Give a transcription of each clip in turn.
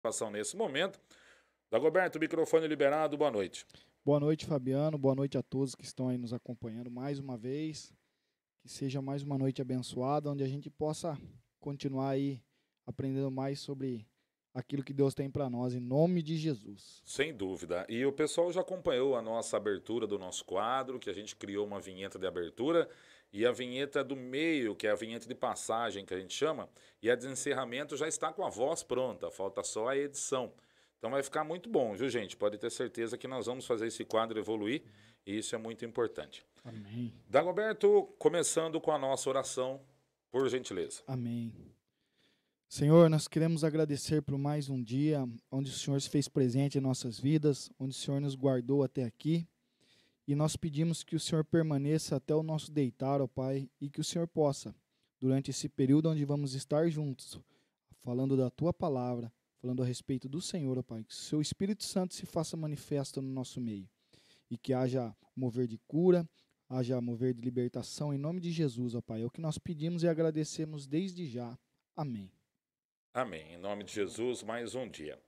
Participação nesse momento. Dagoberto, microfone liberado, boa noite. Boa noite, Fabiano. Boa noite a todos que estão aí nos acompanhando mais uma vez. Que seja mais uma noite abençoada, onde a gente possa continuar aí aprendendo mais sobre aquilo que Deus tem para nós, em nome de Jesus. Sem dúvida. E o pessoal já acompanhou a nossa abertura do nosso quadro, que a gente criou uma vinheta de abertura, e a vinheta do meio, que é a vinheta de passagem que a gente chama, e a de encerramento já está com a voz pronta, falta só a edição. Então vai ficar muito bom, viu, gente? Pode ter certeza que nós vamos fazer esse quadro evoluir, e isso é muito importante. Amém. Dagoberto, começando com a nossa oração, por gentileza. Amém. Senhor, nós queremos agradecer por mais um dia onde o Senhor se fez presente em nossas vidas, onde o Senhor nos guardou até aqui. E nós pedimos que o Senhor permaneça até o nosso deitar, ó Pai, e que o Senhor possa, durante esse período onde vamos estar juntos, falando da Tua palavra, falando a respeito do Senhor, ó Pai, que o Seu Espírito Santo se faça manifesto no nosso meio. E que haja mover de cura, haja mover de libertação, em nome de Jesus, ó Pai. É o que nós pedimos e agradecemos desde já. Amém. Amém. Em nome de Jesus, mais um dia.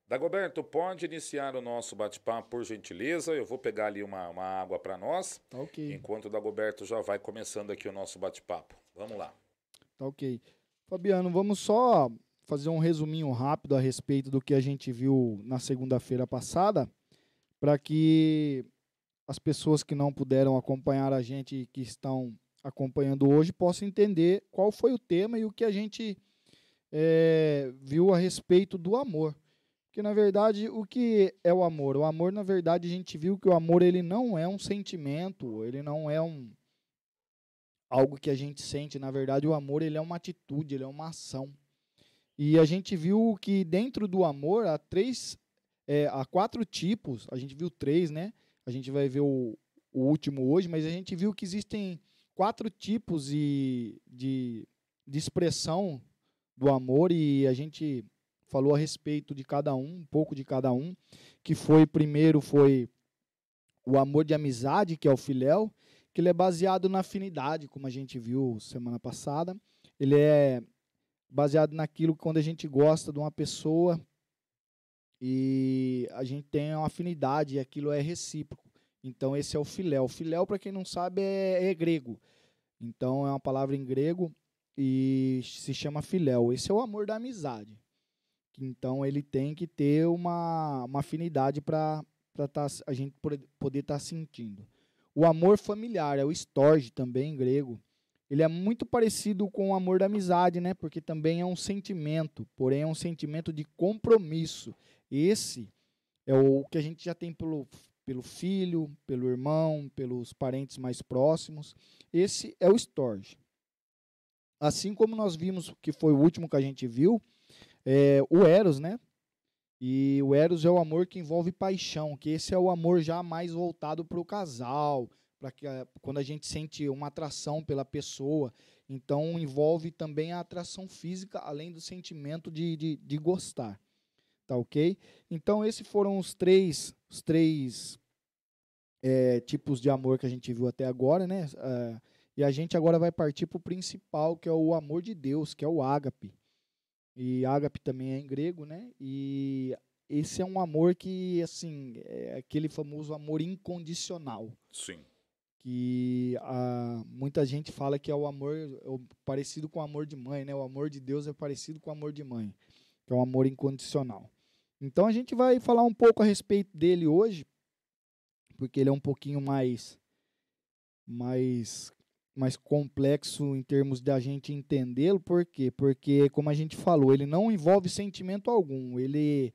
Dagoberto, pode iniciar o nosso bate-papo, por gentileza. Eu vou pegar ali uma água para nós, Tá ok. enquanto o Dagoberto já vai começando aqui o nosso bate-papo. Vamos lá. Tá ok. Fabiano, vamos só fazer um resuminho rápido a respeito do que a gente viu na segunda-feira passada, para que as pessoas que não puderam acompanhar a gente e que estão acompanhando hoje possam entender qual foi o tema e o que a gente viu a respeito do amor. Porque, na verdade, o que é o amor? O amor, na verdade, a gente viu que o amor ele não é um sentimento, ele não é algo que a gente sente. Na verdade, o amor ele é uma atitude, ele é uma ação. E a gente viu que dentro do amor há quatro tipos, a gente viu três, né? A gente vai ver o último hoje, mas a gente viu que existem quatro tipos de expressão do amor, e a gente falou a respeito de cada um pouco de cada um, que primeiro foi o amor de amizade, que é o filéu, que ele é baseado na afinidade, como a gente viu semana passada. Ele é baseado naquilo que quando a gente gosta de uma pessoa e a gente tem uma afinidade e aquilo é recíproco. Então esse é o filéu. O filéu, para quem não sabe, é grego. Então é uma palavra em grego e se chama filéu. Esse é o amor da amizade. Então ele tem que ter uma afinidade para a gente poder estar sentindo. O amor familiar é o storge, também em grego. Ele é muito parecido com o amor da amizade, né? Porque também é um sentimento, porém é um sentimento de compromisso. Esse é o que a gente já tem pelo filho, pelo irmão, pelos parentes mais próximos. Esse é o storge. Assim como nós vimos, que foi o último que a gente viu, o eros, né? E o eros é o amor que envolve paixão, que esse é o amor já mais voltado para o casal, para que quando a gente sente uma atração pela pessoa. Então envolve também a atração física, além do sentimento de gostar. Tá ok? Então esses foram os três tipos de amor que a gente viu até agora, né? E a gente agora vai partir para o principal, que é o amor de Deus, que é o ágape. E ágape também é em grego, né? E esse é um amor que, assim, é aquele famoso amor incondicional. Sim. Que muita gente fala que é o amor parecido com o amor de mãe, né? O amor de Deus é parecido com o amor de mãe, que é um amor incondicional. Então a gente vai falar um pouco a respeito dele hoje, porque ele é um pouquinho mais complexo em termos da gente entendê-lo. Por quê? Porque, como a gente falou, ele não envolve sentimento algum. Ele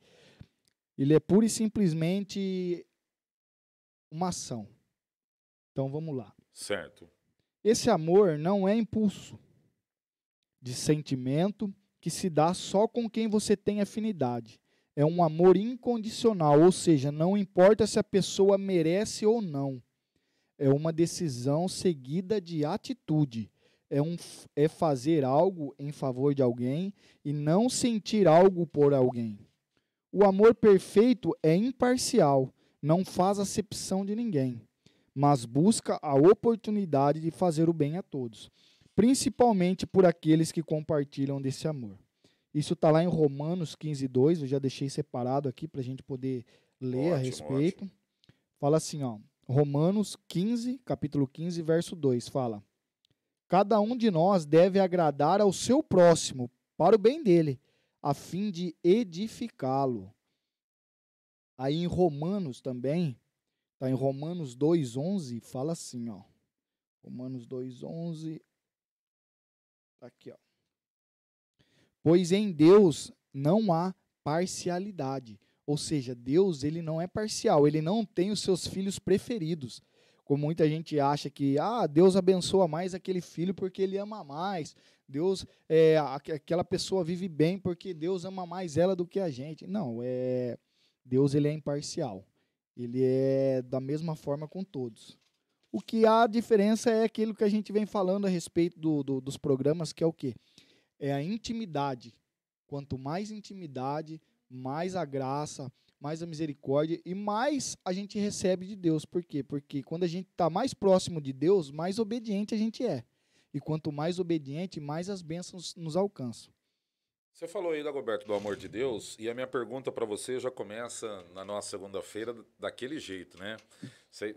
é pura e simplesmente uma ação. Então, vamos lá. Certo. Esse amor não é impulso de sentimento que se dá só com quem você tem afinidade. É um amor incondicional, ou seja, não importa se a pessoa merece ou não. É uma decisão seguida de atitude. É fazer algo em favor de alguém e não sentir algo por alguém. O amor perfeito é imparcial, não faz acepção de ninguém, mas busca a oportunidade de fazer o bem a todos, principalmente por aqueles que compartilham desse amor. Isso está lá em Romanos 15:2, eu já deixei separado aqui para a gente poder ler a respeito. Ótimo. Fala assim, ó, Romanos 15, capítulo 15, verso 2, fala: cada um de nós deve agradar ao seu próximo, para o bem dele, a fim de edificá-lo. Aí em Romanos também, tá em Romanos 2:11, fala assim, ó. Romanos 2:11, tá aqui, ó. Pois em Deus não há parcialidade. Ou seja, Deus, ele não é parcial, ele não tem os seus filhos preferidos. Como muita gente acha que, Deus abençoa mais aquele filho porque ele ama mais. Deus, aquela pessoa vive bem porque Deus ama mais ela do que a gente. Não, Deus, ele é imparcial. Ele é da mesma forma com todos. O que há diferença é aquilo que a gente vem falando a respeito dos programas, que é o quê? É a intimidade. Quanto mais intimidade, mais a graça, mais a misericórdia e mais a gente recebe de Deus. Por quê? Porque quando a gente está mais próximo de Deus, mais obediente a gente é. E quanto mais obediente, mais as bênçãos nos alcançam. Você falou aí, Dagoberto, do amor de Deus, e a minha pergunta para você já começa na nossa segunda-feira daquele jeito, né?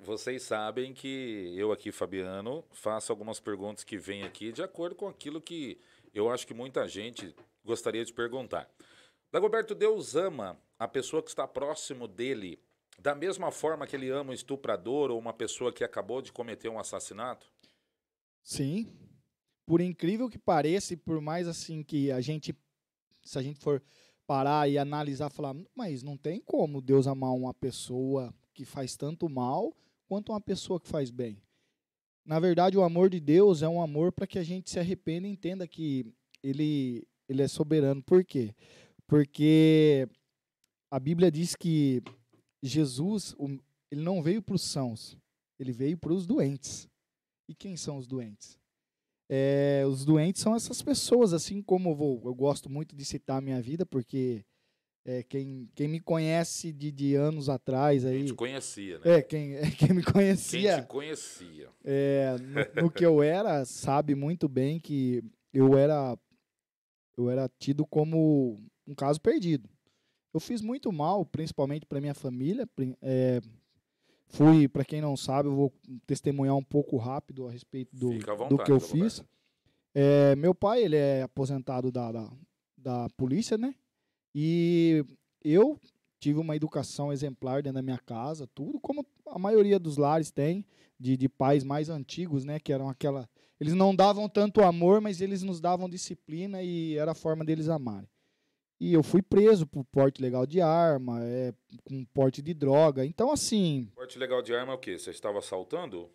Vocês sabem que eu aqui, Fabiano, faço algumas perguntas que vêm aqui de acordo com aquilo que eu acho que muita gente gostaria de perguntar. Dagoberto, Deus ama a pessoa que está próximo dele da mesma forma que ele ama um estuprador ou uma pessoa que acabou de cometer um assassinato? Sim. Por incrível que pareça, e por mais assim que se a gente for parar e analisar, falar, mas não tem como Deus amar uma pessoa que faz tanto mal quanto uma pessoa que faz bem. Na verdade, o amor de Deus é um amor para que a gente se arrependa e entenda que ele é soberano. Por quê? Porque a Bíblia diz que Jesus, ele não veio para os sãos, ele veio para os doentes. E quem são os doentes? Os doentes são essas pessoas, assim como eu gosto muito de citar a minha vida, porque quem me conhece de anos atrás aí. Quem te conhecia, né? Quem me conhecia. Quem te conhecia. No que eu era, sabe muito bem que eu era tido como um caso perdido. Eu fiz muito mal, principalmente para minha família. Para quem não sabe, eu vou testemunhar um pouco rápido a respeito do que eu fiz. Meu pai, ele é aposentado da polícia, né? E eu tive uma educação exemplar dentro da minha casa, tudo como a maioria dos lares tem, de pais mais antigos, né? Que eram eles não davam tanto amor, mas eles nos davam disciplina e era a forma deles amarem. E eu fui preso por porte ilegal de arma, com porte de droga. Então, assim... Porte ilegal de arma é o quê? Você estava assaltando?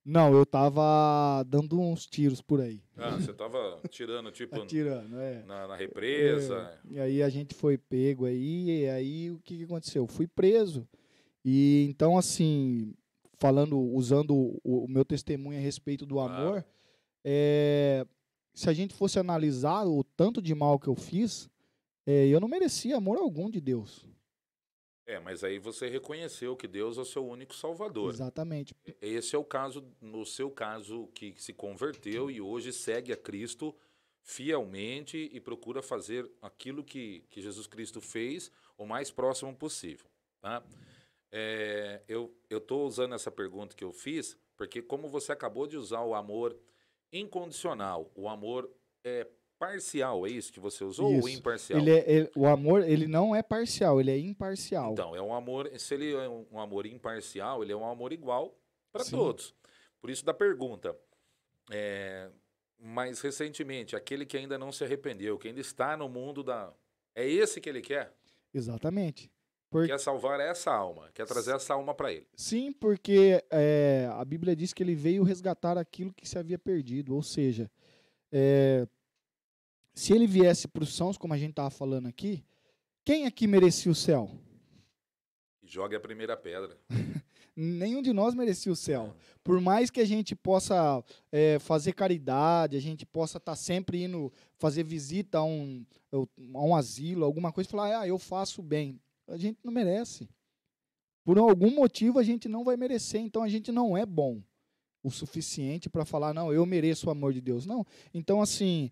Não, eu estava dando uns tiros por aí. Você estava tirando, tipo, atirando, na represa. E aí a gente foi pego aí, e aí o que aconteceu? Eu fui preso. E então, assim, usando o meu testemunho a respeito do amor, se a gente fosse analisar o tanto de mal que eu fiz, eu não merecia amor algum de Deus. Mas aí você reconheceu que Deus é o seu único salvador. Exatamente. Esse é o caso, no seu caso, que se converteu e hoje segue a Cristo fielmente e procura fazer aquilo que Jesus Cristo fez o mais próximo possível. Tá? Eu estou usando essa pergunta que eu fiz porque como você acabou de usar o amor incondicional, o amor parcial, é isso que você usou ou imparcial? O amor, ele não é parcial, ele é imparcial. Então, é um amor, se ele é um amor imparcial, ele é um amor igual para todos. Por isso da pergunta, mais recentemente, aquele que ainda não se arrependeu, que ainda está no mundo é esse que ele quer? Exatamente. Quer salvar essa alma, quer trazer essa alma para ele. Sim, porque a Bíblia diz que ele veio resgatar aquilo que se havia perdido, ou seja, se ele viesse para os sãos, como a gente estava falando aqui, quem aqui merecia o céu? Jogue a primeira pedra. Nenhum de nós merecia o céu. Por mais que a gente possa fazer caridade, a gente possa estar sempre indo fazer visita a um asilo, alguma coisa, e falar, eu faço bem. A gente não merece. Por algum motivo a gente não vai merecer, então a gente não é bom. o suficiente para falar, não, eu mereço o amor de Deus. Não. Então, assim,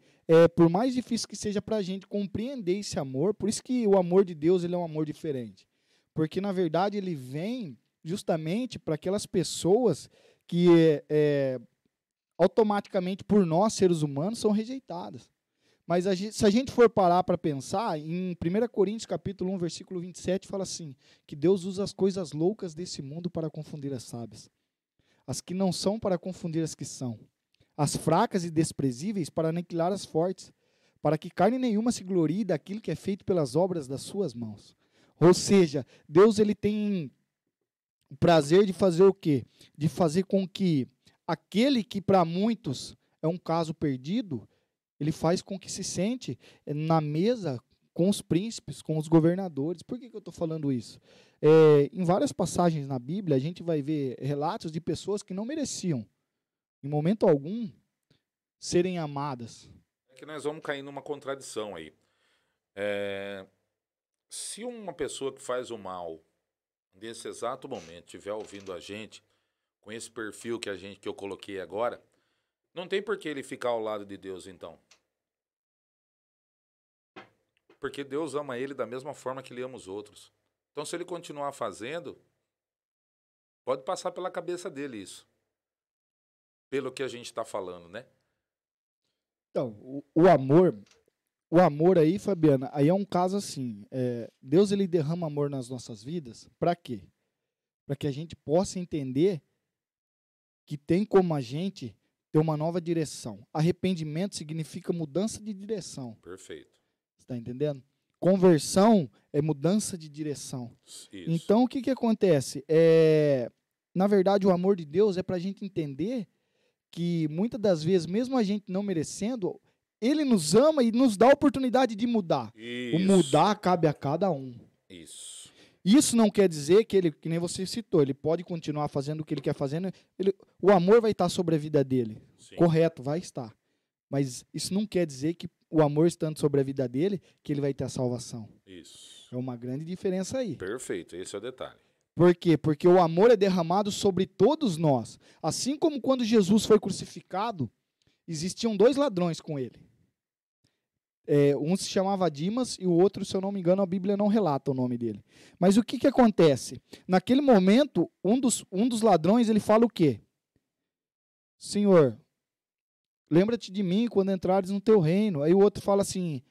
por mais difícil que seja para a gente compreender esse amor, por isso que o amor de Deus ele é um amor diferente. Porque, na verdade, ele vem justamente para aquelas pessoas que automaticamente, por nós, seres humanos, são rejeitadas. Mas se a gente for parar para pensar, em 1 Coríntios capítulo 1, versículo 27, fala assim, que Deus usa as coisas loucas desse mundo para confundir as sábias. As que não são para confundir as que são. As fracas e desprezíveis para aniquilar as fortes. Para que carne nenhuma se glorie daquilo que é feito pelas obras das suas mãos. Ou seja, Deus ele tem o prazer de fazer o quê? De fazer com que aquele que para muitos é um caso perdido, ele faz com que se sente na mesa com os príncipes, com os governadores. Por que eu estou falando isso? Em várias passagens na Bíblia, a gente vai ver relatos de pessoas que não mereciam, em momento algum, serem amadas. É que nós vamos cair numa contradição aí. Se uma pessoa que faz o mal, nesse exato momento, estiver ouvindo a gente, com esse perfil que eu coloquei agora, não tem por que ele ficar ao lado de Deus, então. Porque Deus ama ele da mesma forma que ele ama os outros. Então, se ele continuar fazendo, pode passar pela cabeça dele isso. Pelo que a gente está falando, né? Então, o amor aí, Fabiana, aí é um caso assim, Deus ele derrama amor nas nossas vidas, para quê? Para que a gente possa entender que tem como a gente ter uma nova direção. Arrependimento significa mudança de direção. Perfeito. Você está entendendo? Conversão é mudança de direção. Isso. Então, o que acontece? Na verdade, o amor de Deus é para a gente entender que, muitas das vezes, mesmo a gente não merecendo, Ele nos ama e nos dá a oportunidade de mudar. Isso. O mudar cabe a cada um. Isso. Isso não quer dizer que ele, que nem você citou, ele pode continuar fazendo o que ele quer fazendo, o amor vai estar sobre a vida dele. Sim. Correto, vai estar. Mas isso não quer dizer que o amor estando sobre a vida dele, que ele vai ter a salvação. Isso. É uma grande diferença aí. Perfeito, esse é o detalhe. Por quê? Porque o amor é derramado sobre todos nós. Assim como quando Jesus foi crucificado, existiam 2 ladrões com ele. Um se chamava Dimas e o outro, se eu não me engano, a Bíblia não relata o nome dele. Mas o que acontece? Naquele momento, um dos ladrões, ele fala o quê? Senhor, lembra-te de mim quando entrares no teu reino. Aí o outro fala assim,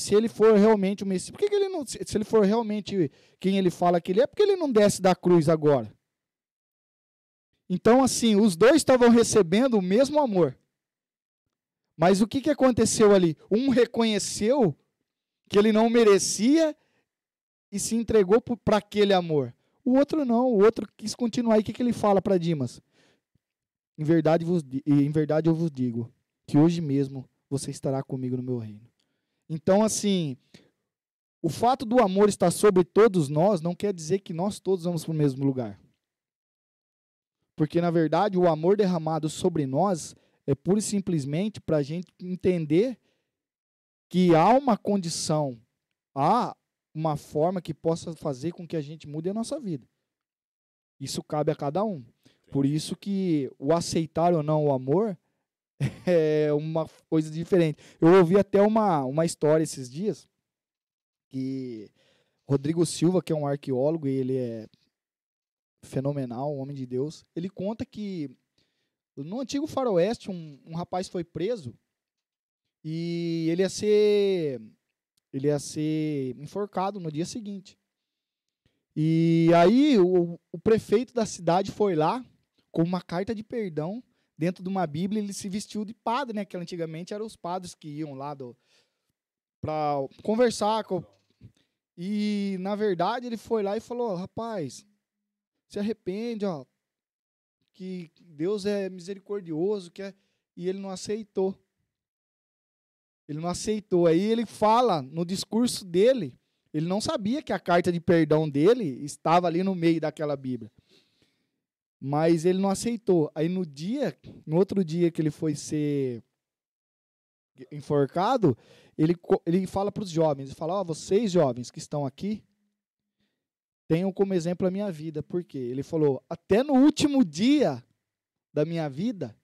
se ele for realmente o Messias, por que ele não, se ele for realmente quem ele fala que ele é, por que ele não desce da cruz agora? Então, assim, os dois estavam recebendo o mesmo amor. Mas o que aconteceu ali? Um reconheceu que ele não merecia e se entregou para aquele amor. O outro não, o outro quis continuar. E o que ele fala para Dimas? Em verdade eu vos digo, que hoje mesmo você estará comigo no meu reino. Então, assim, o fato do amor estar sobre todos nós não quer dizer que nós todos vamos para o mesmo lugar. Porque, na verdade, o amor derramado sobre nós é pura e simplesmente para a gente entender que há uma condição, há uma forma que possa fazer com que a gente mude a nossa vida. Isso cabe a cada um. Por isso que o aceitar ou não o amor é uma coisa diferente. Eu ouvi até uma história esses dias, que Rodrigo Silva, que é um arqueólogo, e ele é fenomenal, um homem de Deus, ele conta que no antigo faroeste, um rapaz foi preso e ele ia ser enforcado no dia seguinte. E aí o prefeito da cidade foi lá com uma carta de perdão dentro de uma Bíblia. Ele se vestiu de padre, né? Que antigamente eram os padres que iam lá para conversar E, na verdade, ele foi lá e falou, rapaz, se arrepende, ó, que Deus é misericordioso, e ele não aceitou. Ele não aceitou. Aí ele fala no discurso dele, ele não sabia que a carta de perdão dele estava ali no meio daquela Bíblia. Mas ele não aceitou. Aí no outro dia que ele foi ser enforcado, ele fala para os jovens, ele fala, vocês jovens que estão aqui, tenham como exemplo a minha vida. Por quê? Ele falou, até no último dia da minha vida,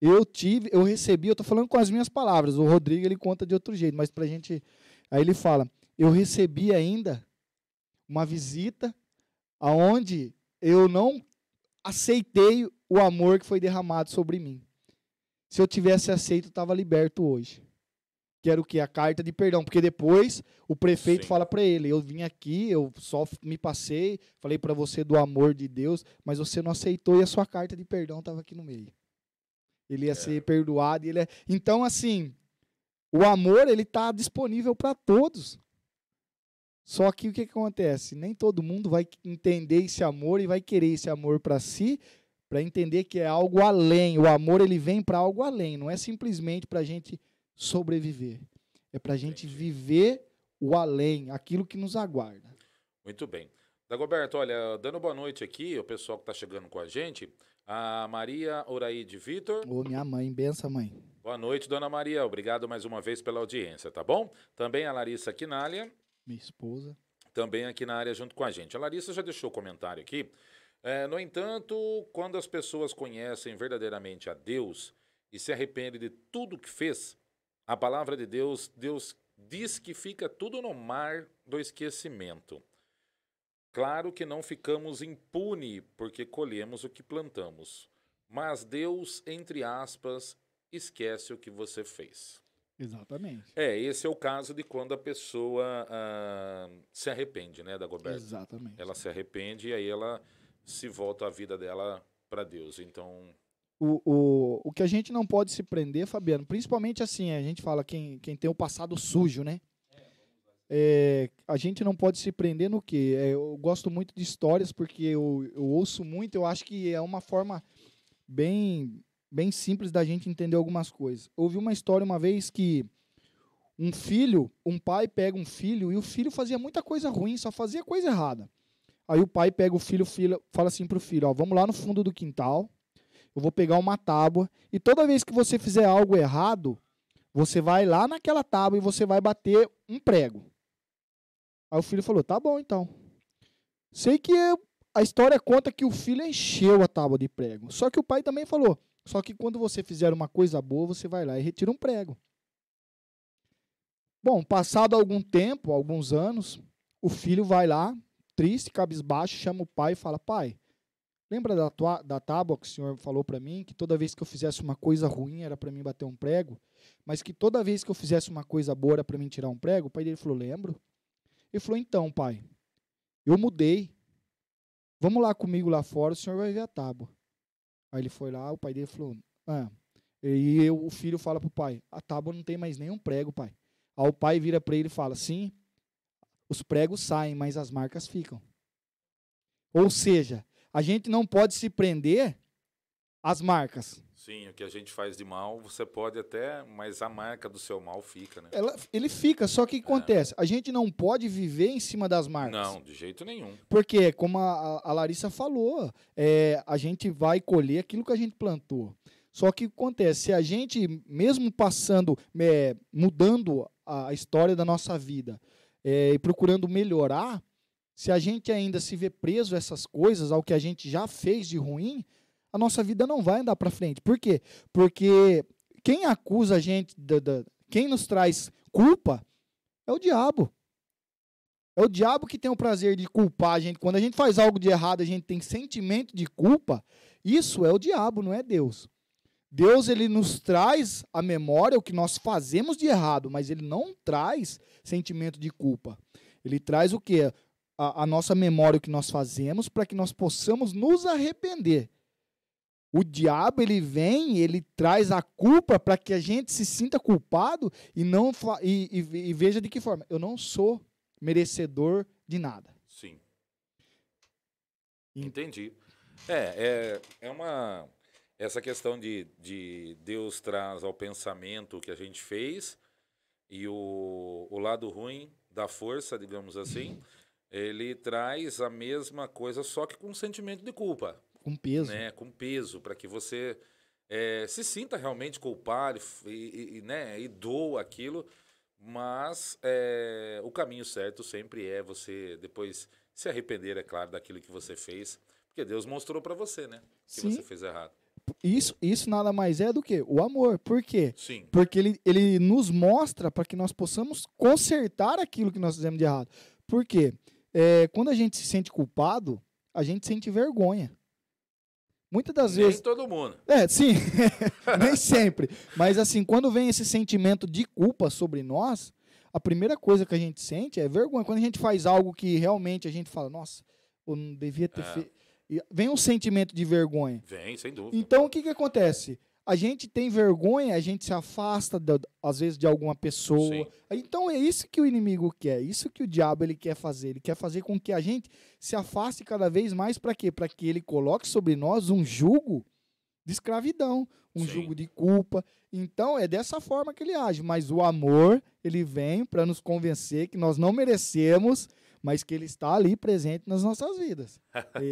eu recebi, eu tô falando com as minhas palavras, o Rodrigo ele conta de outro jeito, mas pra gente, aí ele fala, eu recebi ainda uma visita aonde eu não aceitei o amor que foi derramado sobre mim. Se eu tivesse aceito, eu estava liberto hoje. Que era o quê? A carta de perdão. Porque depois o prefeito Sim. fala para ele, eu vim aqui, eu só me passei, falei para você do amor de Deus, mas você não aceitou e a sua carta de perdão estava aqui no meio. Ele ia ser perdoado. Então, assim, o amor ele está disponível para todos. Só que o que acontece? Nem todo mundo vai entender esse amor e vai querer esse amor para si, para entender que é algo além. O amor ele vem para algo além, não é simplesmente para a gente sobreviver. É para a gente viver o além, aquilo que nos aguarda. Muito bem. Dagoberto, olha, dando boa noite aqui, o pessoal que está chegando com a gente, a Maria Oraide Vitor. Ô, minha mãe, benção, mãe. Boa noite, dona Maria. Obrigado mais uma vez pela audiência, tá bom? Também a Larissa Quinalha. Minha esposa. Também aqui na área junto com a gente. A Larissa já deixou o comentário aqui. No entanto, quando as pessoas conhecem verdadeiramente a Deus e se arrependem de tudo que fez, a palavra de Deus diz que fica tudo no mar do esquecimento. Claro que não ficamos impunes porque colhemos o que plantamos, mas Deus, entre aspas, esquece o que você fez. Exatamente. Esse é o caso de quando a pessoa se arrepende, né, Dagoberto? Exatamente. Ela se arrepende e aí ela se volta a vida dela para Deus. Então, O que a gente não pode se prender, Fabiano, principalmente assim, a gente fala quem tem o passado sujo, né? A gente não pode se prender no quê? Eu gosto muito de histórias porque eu ouço muito, eu acho que é uma forma bem simples da gente entender algumas coisas. Eu ouvi uma história uma vez que um pai pega um filho e o filho fazia muita coisa ruim, só fazia coisa errada. Aí o pai pega o filho fala assim pro filho, ó, vamos lá no fundo do quintal, eu vou pegar uma tábua e toda vez que você fizer algo errado, você vai lá naquela tábua e você vai bater um prego. Aí o filho falou, tá bom então. Sei que a história conta que o filho encheu a tábua de prego. Só que o pai também falou, só que quando você fizer uma coisa boa, você vai lá e retira um prego. Bom, passado algum tempo, alguns anos, o filho vai lá, triste, cabisbaixo, chama o pai e fala, pai, lembra da tábua que o senhor falou para mim, que toda vez que eu fizesse uma coisa ruim era para mim bater um prego, mas que toda vez que eu fizesse uma coisa boa era para mim tirar um prego? O pai dele falou, lembro. Ele falou, então, pai, eu mudei. Vamos lá comigo lá fora, o senhor vai ver a tábua. Aí ele foi lá, o pai dele falou, o filho fala pro pai, a tábua não tem mais nenhum prego, pai. Aí o pai vira para ele e fala, sim, os pregos saem, mas as marcas ficam. Ou seja, a gente não pode se prender às marcas. sim, o que a gente faz de mal, você pode até, mas a marca do seu mal fica, né? Ele fica, só que o que acontece? A gente não pode viver em cima das marcas. Não, de jeito nenhum. Porque, como a Larissa falou, a gente vai colher aquilo que a gente plantou. Só que o que acontece? Se a gente, mesmo passando, mudando a história da nossa vida e procurando melhorar, se a gente ainda se vê preso a essas coisas, ao que a gente já fez de ruim, a nossa vida não vai andar para frente. Por quê? Porque quem acusa a gente, quem nos traz culpa, é o diabo. É o diabo que tem o prazer de culpar a gente. Quando a gente faz algo de errado, a gente tem sentimento de culpa. Isso é o diabo, não é Deus. Deus, ele nos traz à memória o que nós fazemos de errado, mas ele não traz sentimento de culpa. Ele traz o quê? A nossa memória, o que nós fazemos, para que nós possamos nos arrepender. O diabo, ele vem, ele traz a culpa para que a gente se sinta culpado e veja de que forma. Eu não sou merecedor de nada. Sim. Entendi. Essa questão de Deus traz ao pensamento o que a gente fez e o lado ruim da força, digamos assim, ele traz a mesma coisa, só que com sentimento de culpa. Com peso. Né? Com peso, para que você se sinta realmente culpado e doa aquilo, mas o caminho certo sempre é você depois se arrepender, é claro, daquilo que você fez, porque Deus mostrou para você, né, que Sim. você fez errado. Isso nada mais é do que o amor. Por quê? Sim. Porque ele nos mostra para que nós possamos consertar aquilo que nós fizemos de errado. Por quê? Quando a gente se sente culpado, a gente sente vergonha. Muitas das Nem vezes... todo mundo. Sim, nem sempre. Mas assim, quando vem esse sentimento de culpa sobre nós, a primeira coisa que a gente sente é vergonha. Quando a gente faz algo que realmente a gente fala, nossa, eu não devia ter feito. Vem um sentimento de vergonha. Vem, sem dúvida. Então, o que acontece? A gente tem vergonha, a gente se afasta, às vezes, de alguma pessoa. Sim. Então, é isso que o inimigo quer, isso que o diabo ele quer fazer. Ele quer fazer com que a gente se afaste cada vez mais para quê? Para que ele coloque sobre nós um jugo de escravidão, um Sim. jugo de culpa. Então, é dessa forma que ele age. Mas o amor, ele vem para nos convencer que nós não merecemos, mas que ele está ali presente nas nossas vidas.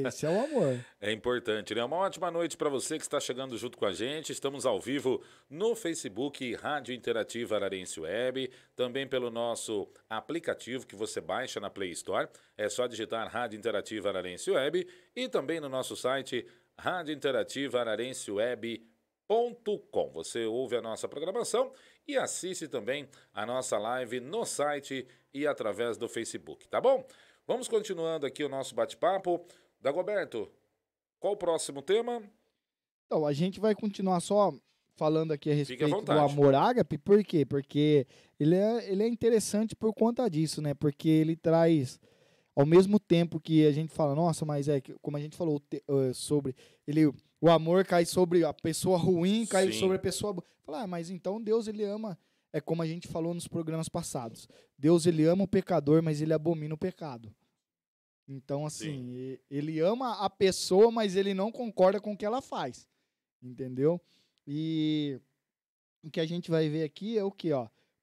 Esse é o amor. É importante, né? Uma ótima noite para você que está chegando junto com a gente. Estamos ao vivo no Facebook Rádio Interativa Ararense Web, também pelo nosso aplicativo que você baixa na Play Store. É só digitar Rádio Interativa Ararense Web e também no nosso site radiointerativararenceweb.com. Você ouve a nossa programação e assiste também a nossa live no site e através do Facebook, tá bom? Vamos continuando aqui o nosso bate-papo. Dagoberto, qual o próximo tema? Então, a gente vai continuar só falando aqui a Fique à respeito do vontade. amor ágape. Por quê? Porque ele é interessante por conta disso, né? Porque ele traz, ao mesmo tempo que a gente fala, nossa, mas como a gente falou sobre o amor cai sobre a pessoa ruim, cai Sim. sobre a pessoa boa. Fala, mas então Deus, ele ama, é como a gente falou nos programas passados. Deus, ele ama o pecador, mas ele abomina o pecado. Então, assim, ele ama a pessoa, mas ele não concorda com o que ela faz. Entendeu? E o que a gente vai ver aqui é o quê?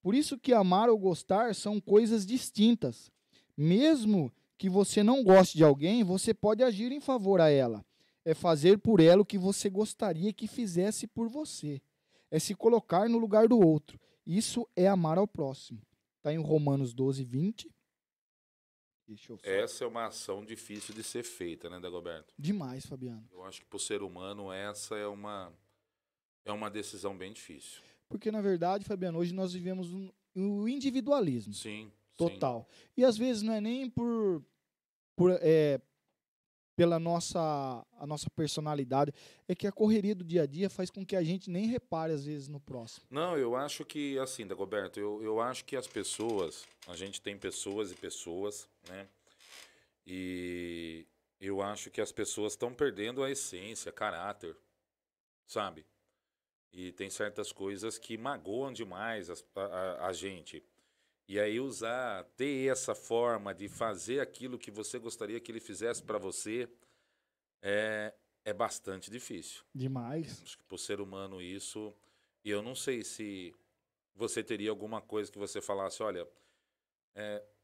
Por isso que amar ou gostar são coisas distintas. Mesmo que você não goste de alguém, você pode agir em favor a ela. É fazer por ela o que você gostaria que fizesse por você. É se colocar no lugar do outro. Isso é amar ao próximo. Está em Romanos 12, 20. Deixa eu só... Essa é uma ação difícil de ser feita, né, Dagoberto? Demais, Fabiano. Eu acho que para o ser humano essa é uma decisão bem difícil. Porque, na verdade, Fabiano, hoje nós vivemos um individualismo. Sim. Total. Sim. E às vezes não é nem pela a nossa personalidade, é que a correria do dia a dia faz com que a gente nem repare às vezes no próximo. Não, eu acho que, assim, Dagoberto, eu acho que as pessoas, a gente tem pessoas e pessoas, né? E eu acho que as pessoas estão perdendo a essência, caráter, sabe? E tem certas coisas que magoam demais a gente. E aí ter essa forma de fazer aquilo que você gostaria que ele fizesse para você é bastante difícil. Demais. Acho que para o ser humano isso... E eu não sei se você teria alguma coisa que você falasse, olha,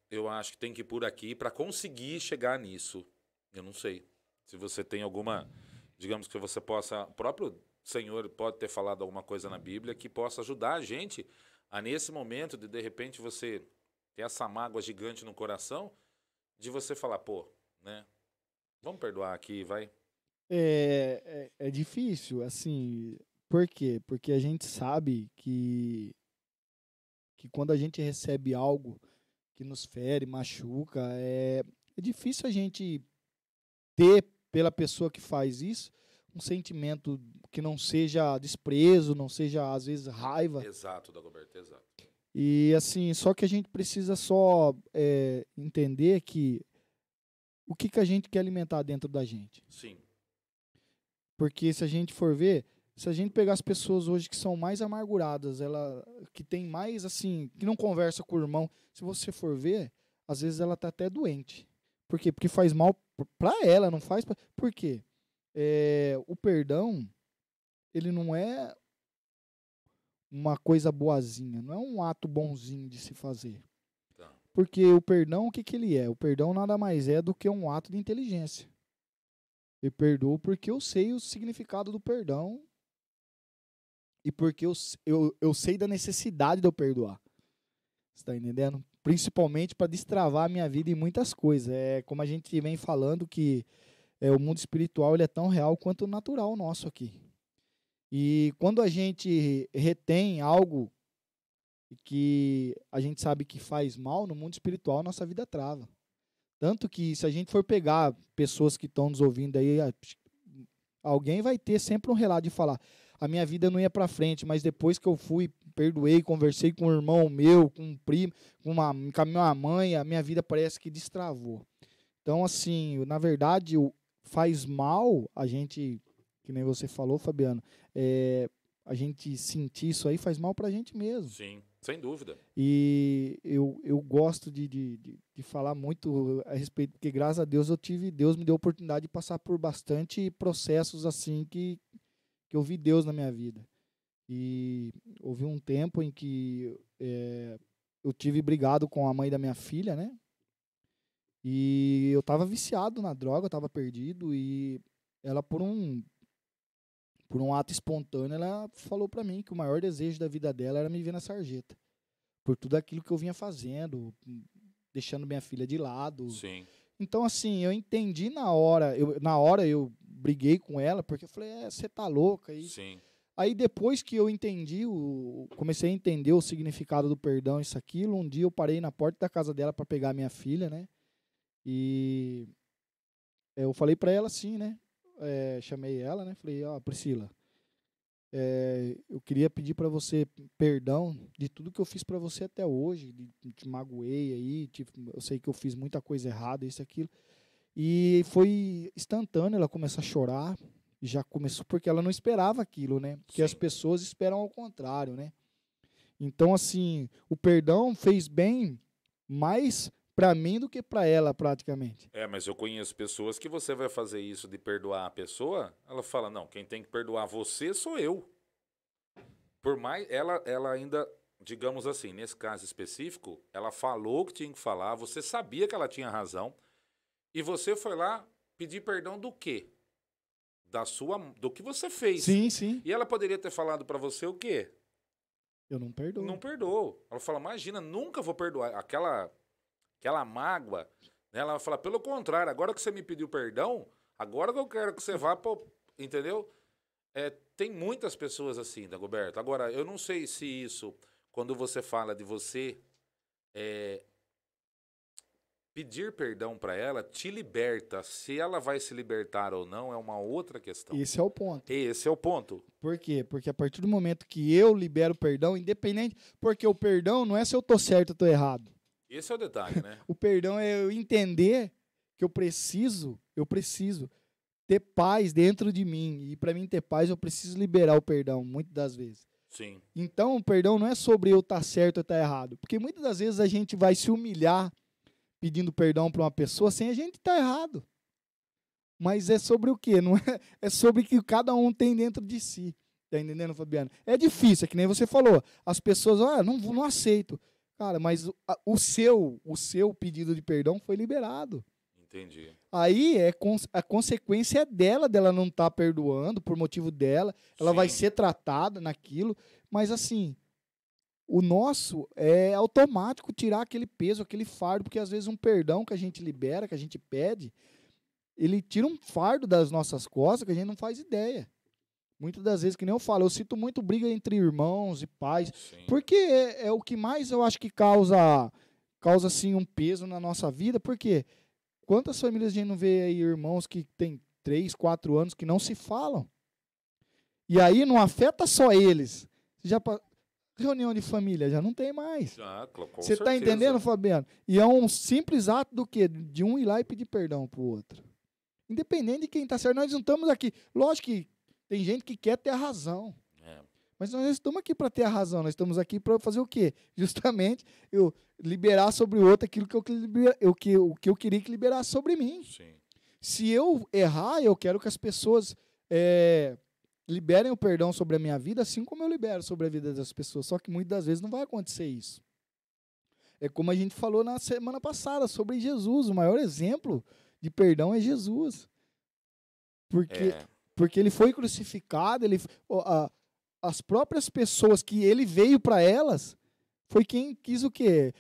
eu acho que tem que ir por aqui para conseguir chegar nisso. Eu não sei. Se você tem alguma... Digamos que você possa... O próprio Senhor pode ter falado alguma coisa na Bíblia que possa ajudar a gente a, nesse momento, de repente, você ter essa mágoa gigante no coração, de você falar, pô, né? Vamos perdoar aqui, vai. É difícil, assim, por quê? Porque a gente sabe que quando a gente recebe algo que nos fere, machuca, é difícil a gente ter, pela pessoa que faz isso, um sentimento que não seja desprezo, não seja, às vezes, raiva. Exato, Dagoberto, exato. E, assim, só que a gente precisa só entender que o que a gente quer alimentar dentro da gente. Sim. Porque se a gente for ver, se a gente pegar as pessoas hoje que são mais amarguradas, que tem mais, assim, que não conversa com o irmão, se você for ver, às vezes ela tá até doente. Por quê? Porque faz mal pra ela, não faz pra... Por quê? O perdão, ele não é uma coisa boazinha, não é um ato bonzinho de se fazer. Tá. Porque o perdão, o que ele é? O perdão nada mais é do que um ato de inteligência. Eu perdoo porque eu sei o significado do perdão e porque eu sei da necessidade de eu perdoar. Você está entendendo? Principalmente para destravar a minha vida em muitas coisas. É como a gente vem falando que o mundo espiritual ele é tão real quanto o natural nosso aqui. E quando a gente retém algo que a gente sabe que faz mal, no mundo espiritual, nossa vida trava. Tanto que, se a gente for pegar pessoas que estão nos ouvindo aí, alguém vai ter sempre um relato de falar: a minha vida não ia para frente, mas depois que eu fui, perdoei, conversei com um irmão meu, com um primo, com a minha mãe, a minha vida parece que destravou. Então, assim, na verdade, faz mal a gente, que nem você falou, Fabiano, a gente sentir isso aí faz mal para a gente mesmo. Sim, sem dúvida. E eu gosto de falar muito a respeito, porque graças a Deus Deus me deu a oportunidade de passar por bastante processos assim que eu vi Deus na minha vida. E houve um tempo em que eu tive brigado com a mãe da minha filha, né? E eu tava viciado na droga, eu tava perdido, e ela, por um ato espontâneo, ela falou pra mim que o maior desejo da vida dela era me ver na sarjeta. Por tudo aquilo que eu vinha fazendo, deixando minha filha de lado. Sim. Então, assim, eu entendi na hora eu briguei com ela, porque eu falei: você tá louca? Sim. Aí depois que eu entendi, comecei a entender o significado do perdão, isso, aquilo, um dia eu parei na porta da casa dela para pegar minha filha, né? E eu falei para ela assim, né? Chamei ela, né? Falei: Priscila, eu queria pedir para você perdão de tudo que eu fiz para você até hoje, te magoei aí, eu sei que eu fiz muita coisa errada, isso, aquilo. E foi instantâneo, ela começou a chorar, já começou, porque ela não esperava aquilo, né? Porque as pessoas esperam ao contrário, né? Então, assim, o perdão fez bem mais para mim do que para ela, praticamente. Mas eu conheço pessoas que você vai fazer isso de perdoar a pessoa, ela fala: não, quem tem que perdoar você sou eu. Por mais, ela ainda, digamos assim, nesse caso específico, ela falou o que tinha que falar, você sabia que ela tinha razão, e você foi lá pedir perdão do quê? Do que você fez. Sim, sim. E ela poderia ter falado para você o quê? Eu não perdoo. Não perdoou. Ela fala: imagina, nunca vou perdoar. Aquela mágoa, né? Ela fala: pelo contrário, agora que você me pediu perdão, agora que eu quero que você vá, entendeu? Tem muitas pessoas assim, Dagoberto. Agora, eu não sei se isso, quando você fala de você pedir perdão para ela, te liberta. Se ela vai se libertar ou não é uma outra questão. Esse é o ponto. Esse é o ponto. Por quê? Porque a partir do momento que eu libero o perdão, independente, porque o perdão não é se eu tô certo ou tô errado. Esse é o detalhe, né? O perdão é eu entender que eu preciso ter paz dentro de mim. E para mim ter paz, eu preciso liberar o perdão, muitas das vezes. Sim. Então, o perdão não é sobre eu estar certo ou estar errado. Porque muitas das vezes a gente vai se humilhar pedindo perdão para uma pessoa sem a gente estar errado. Mas é sobre o quê? Não é sobre o que cada um tem dentro de si. Tá entendendo, Fabiano? É difícil, é que nem você falou. As pessoas, não aceito. Cara, mas o seu pedido de perdão foi liberado. Entendi. Aí a consequência é dela não estar perdoando por motivo dela. Ela vai ser tratada naquilo. Mas assim, o nosso é automático tirar aquele peso, aquele fardo, porque às vezes um perdão que a gente libera, que a gente pede, ele tira um fardo das nossas costas que a gente não faz ideia. Muitas das vezes, que nem eu falo, eu sinto muito briga entre irmãos e pais, porque é o que mais eu acho que causa assim, um peso na nossa vida, porque quantas famílias a gente não vê aí irmãos que tem 3, 4 anos que não se falam? E aí não afeta só eles. Reunião de família já não tem mais. Você está entendendo, Fabiano? E é um simples ato do quê? De um ir lá e pedir perdão pro outro. Independente de quem está certo, nós não estamos aqui. Lógico que tem gente que quer ter a razão. Mas nós não estamos aqui para ter a razão. Nós estamos aqui para fazer o quê? Justamente eu liberar sobre o outro aquilo que eu queria que liberasse sobre mim. Sim. Se eu errar, eu quero que as pessoas liberem o perdão sobre a minha vida, assim como eu libero sobre a vida das pessoas. Só que muitas das vezes não vai acontecer isso. É como a gente falou na semana passada sobre Jesus. O maior exemplo de perdão é Jesus. Porque ele foi crucificado, as próprias pessoas que ele veio para elas, foi quem quis o quê?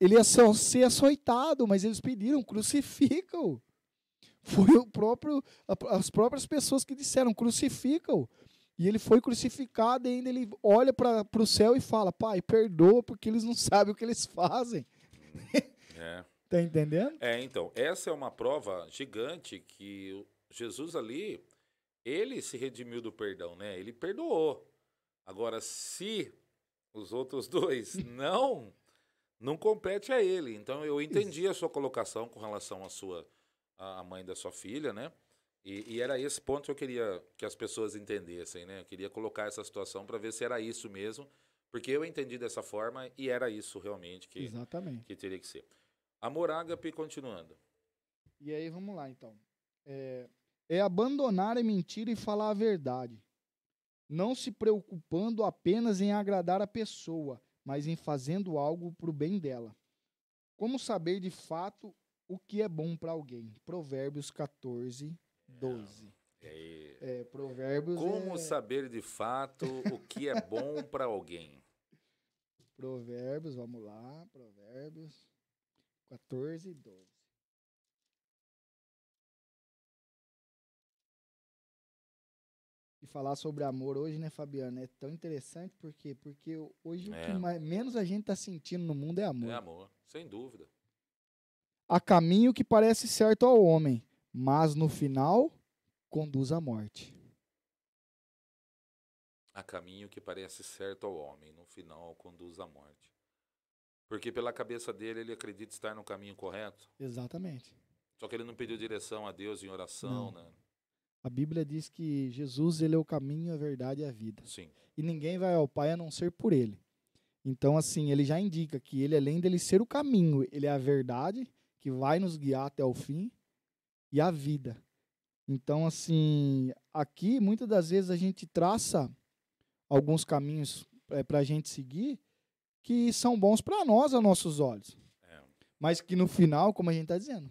Ele ia ser açoitado, mas eles pediram: crucifica-o. Foi as próprias pessoas que disseram: crucifica-o. E ele foi crucificado e ainda ele olha para o céu e fala, Pai, perdoa porque eles não sabem o que eles fazem. É. Tá entendendo? Então, essa é uma prova gigante que Jesus ali, ele se redimiu do perdão, né? Ele perdoou. Agora, se os outros dois não compete a ele. Então, eu entendi a sua colocação com relação à mãe da sua filha, né? E era esse ponto que eu queria que as pessoas entendessem, né? Eu queria colocar essa situação para ver se era isso mesmo, porque eu entendi dessa forma e era isso realmente Exatamente. que teria que ser. Amor ágape, continuando. E aí, vamos lá, então. É abandonar a mentira e falar a verdade, não se preocupando apenas em agradar a pessoa, mas em fazendo algo para o bem dela. Como saber de fato o que é bom para alguém? Provérbios 14, 12. Provérbios Como saber de fato o que é bom para alguém? Provérbios, vamos lá, Provérbios 14, 12. E falar sobre amor hoje, né, Fabiano? É tão interessante porque hoje o que menos a gente está sentindo no mundo é amor. É amor, sem dúvida. Há caminho que parece certo ao homem, mas no final conduz à morte. Há caminho que parece certo ao homem, no final conduz à morte. Porque pela cabeça dele, ele acredita estar no caminho correto. Exatamente. Só que ele não pediu direção a Deus em oração, né? A Bíblia diz que Jesus, ele é o caminho, a verdade e a vida. Sim. E ninguém vai ao Pai a não ser por ele. Então, assim, ele já indica que ele, além dele ser o caminho, ele é a verdade, que vai nos guiar até o fim, e a vida. Então, assim, aqui, muitas das vezes a gente traça alguns caminhos para a gente seguir que são bons para nós, aos nossos olhos. Mas que no final, como a gente está dizendo,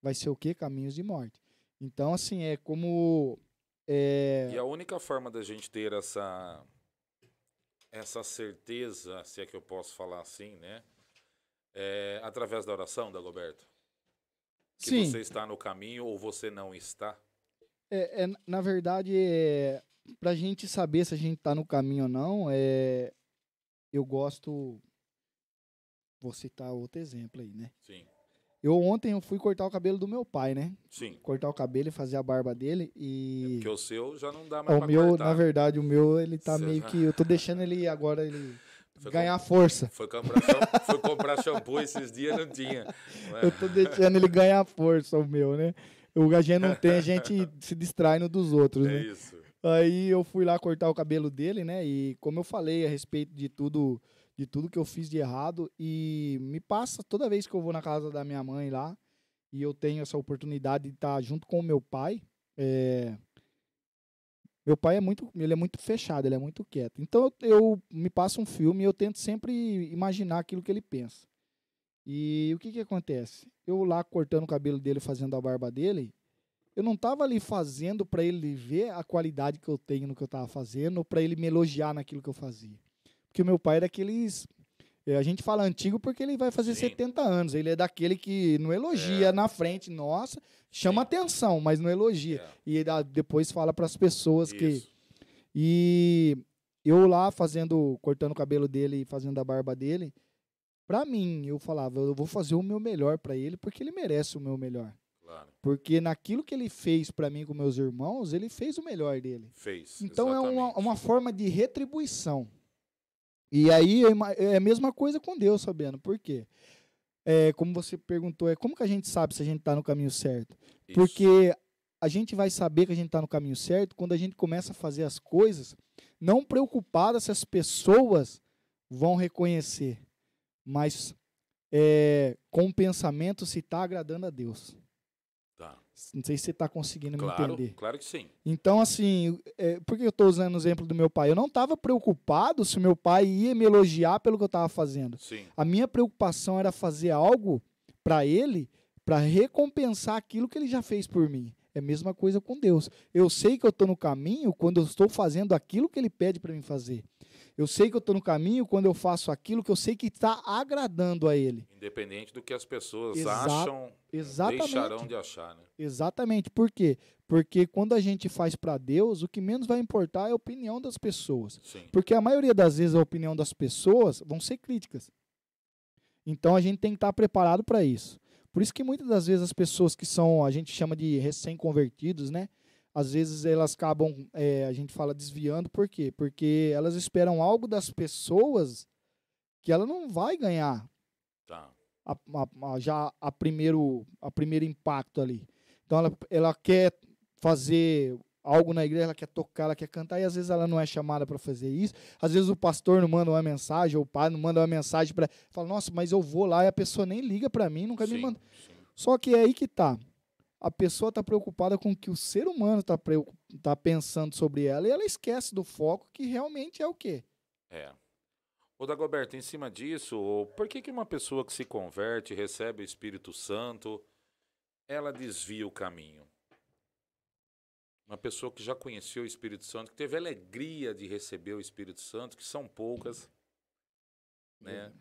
vai ser o quê? Caminhos de morte. Então, assim, é como... E a única forma da gente ter essa certeza, se é que eu posso falar assim, né? É através da oração, Dagoberto? Que Sim. Você está no caminho ou você não está? Na verdade, para a gente saber se a gente está no caminho ou não, eu gosto... Vou citar outro exemplo aí, né? Sim. Ontem eu fui cortar o cabelo do meu pai, né? Sim. Cortar o cabelo e fazer a barba dele e... Porque o seu já não dá mais pra meu, cortar. na verdade, o meu, ele tá meio que... Eu tô deixando ele agora, ganhar força. Foi comprar shampoo esses dias, não tinha. Eu tô deixando ele ganhar força, o meu, né? A gente não tem, a gente se distrai no dos outros, né? Isso. Aí eu fui lá cortar o cabelo dele, né? E como eu falei a respeito de tudo que eu fiz de errado, e me passa toda vez que eu vou na casa da minha mãe lá, e eu tenho essa oportunidade de estar junto com o meu pai, meu pai ele é muito fechado, ele é muito quieto. Então eu me passo um filme e eu tento sempre imaginar aquilo que ele pensa. E o que acontece? Eu lá cortando o cabelo dele, fazendo a barba dele, eu não estava ali fazendo para ele ver a qualidade que eu tenho no que eu estava fazendo, ou para ele me elogiar naquilo que eu fazia. Porque o meu pai é daqueles... A gente fala antigo porque ele vai fazer 70 anos. Ele é daquele que não elogia na frente, nossa, chama atenção, mas não elogia. E depois fala para as pessoas que... E eu lá cortando o cabelo dele e fazendo a barba dele, para mim, eu falava, eu vou fazer o meu melhor para ele porque ele merece o meu melhor. Claro. Porque naquilo que ele fez para mim com meus irmãos, ele fez o melhor dele. Fez, então exatamente. É uma forma de retribuição. E aí é a mesma coisa com Deus, Fabiano. Por quê? Como você perguntou, como que a gente sabe se a gente está no caminho certo? Isso. Porque a gente vai saber que a gente está no caminho certo quando a gente começa a fazer as coisas não preocupada se as pessoas vão reconhecer, mas com o pensamento se está agradando a Deus. Tá. Não sei se você está conseguindo me entender. Claro que sim. Então, assim, por que eu estou usando o exemplo do meu pai? Eu não estava preocupado se o meu pai ia me elogiar pelo que eu estava fazendo. Sim. A minha preocupação era fazer algo para ele, para recompensar aquilo que ele já fez por mim. É a mesma coisa com Deus. Eu sei que eu estou no caminho quando eu estou fazendo aquilo que ele pede para mim fazer. Eu sei que eu estou no caminho quando eu faço aquilo que eu sei que está agradando a Ele. Independente do que as pessoas Exa- acham, Exatamente. deixarão de achar, né? Exatamente. Por quê? Porque quando a gente faz para Deus, o que menos vai importar é a opinião das pessoas. Sim. Porque a maioria das vezes a opinião das pessoas vão ser críticas. Então a gente tem que estar preparado para isso. Por isso que muitas das vezes as pessoas que são, a gente chama de recém-convertidos, né? Às vezes elas acabam, a gente fala desviando, por quê? Porque elas esperam algo das pessoas que ela não vai ganhar Tá. já a primeiro impacto ali. Então ela quer fazer algo na igreja, ela quer tocar, ela quer cantar, e às vezes ela não é chamada para fazer isso. Às vezes o pastor não manda uma mensagem, ou o pai não manda uma mensagem para fala, nossa, mas eu vou lá, e a pessoa nem liga para mim, nunca me manda. Sim. Só que é aí que tá. A pessoa está preocupada com o que o ser humano tá pensando sobre ela, e ela esquece do foco que realmente é o quê? É. Ô Dagoberto, em cima disso, por que uma pessoa que se converte, recebe o Espírito Santo, ela desvia o caminho? Uma pessoa que já conheceu o Espírito Santo, que teve a alegria de receber o Espírito Santo, que são poucas, né?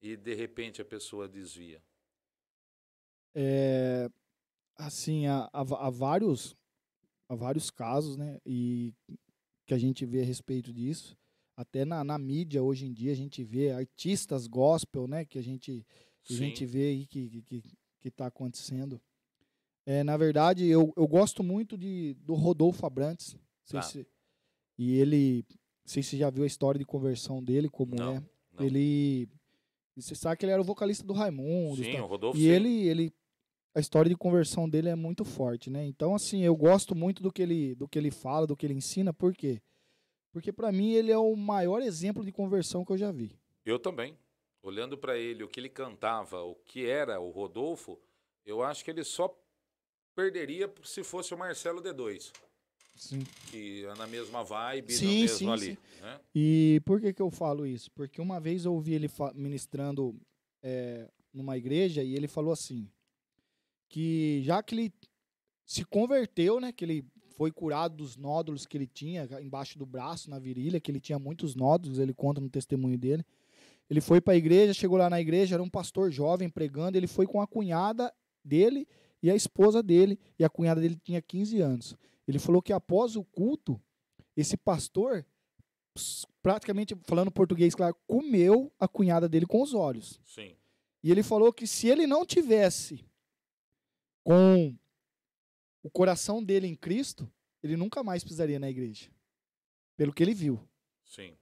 E de repente a pessoa desvia. Assim, há vários casos, né? E que a gente vê a respeito disso. Até na mídia, hoje em dia, a gente vê artistas gospel, né? Que a gente Sim. vê aí que está acontecendo. Na verdade, eu gosto muito do Rodolfo Abrantes. Tá. E ele, não sei se você já viu a história de conversão dele, como Não, é. não. Você sabe que ele era o vocalista do Raimundo. Sim, o Rodolfo, E sim. ele a história de conversão dele é muito forte, né? Então, assim, eu gosto muito do que ele fala, do que ele ensina. Por quê? Porque, para mim, ele é o maior exemplo de conversão que eu já vi. Eu também. Olhando para ele, o que ele cantava, o que era o Rodolfo, eu acho que ele só perderia se fosse o Marcelo D2. Sim. Que é na mesma vibe, no Sim, mesmo sim, ali. sim. Né? E por que eu falo isso? Porque uma vez eu ouvi ele ministrando numa igreja e ele falou assim, que já que ele se converteu, né, que ele foi curado dos nódulos que ele tinha embaixo do braço, na virilha, que ele tinha muitos nódulos, ele conta no testemunho dele. Ele foi para a igreja, chegou lá na igreja, era um pastor jovem pregando, ele foi com a cunhada dele e a esposa dele, e a cunhada dele tinha 15 anos. Ele falou que após o culto, esse pastor, praticamente falando português, claro, comeu a cunhada dele com os olhos. Sim. E ele falou que se ele não tivesse com o coração dele em Cristo, ele nunca mais pisaria na igreja. Pelo que ele viu. Sim.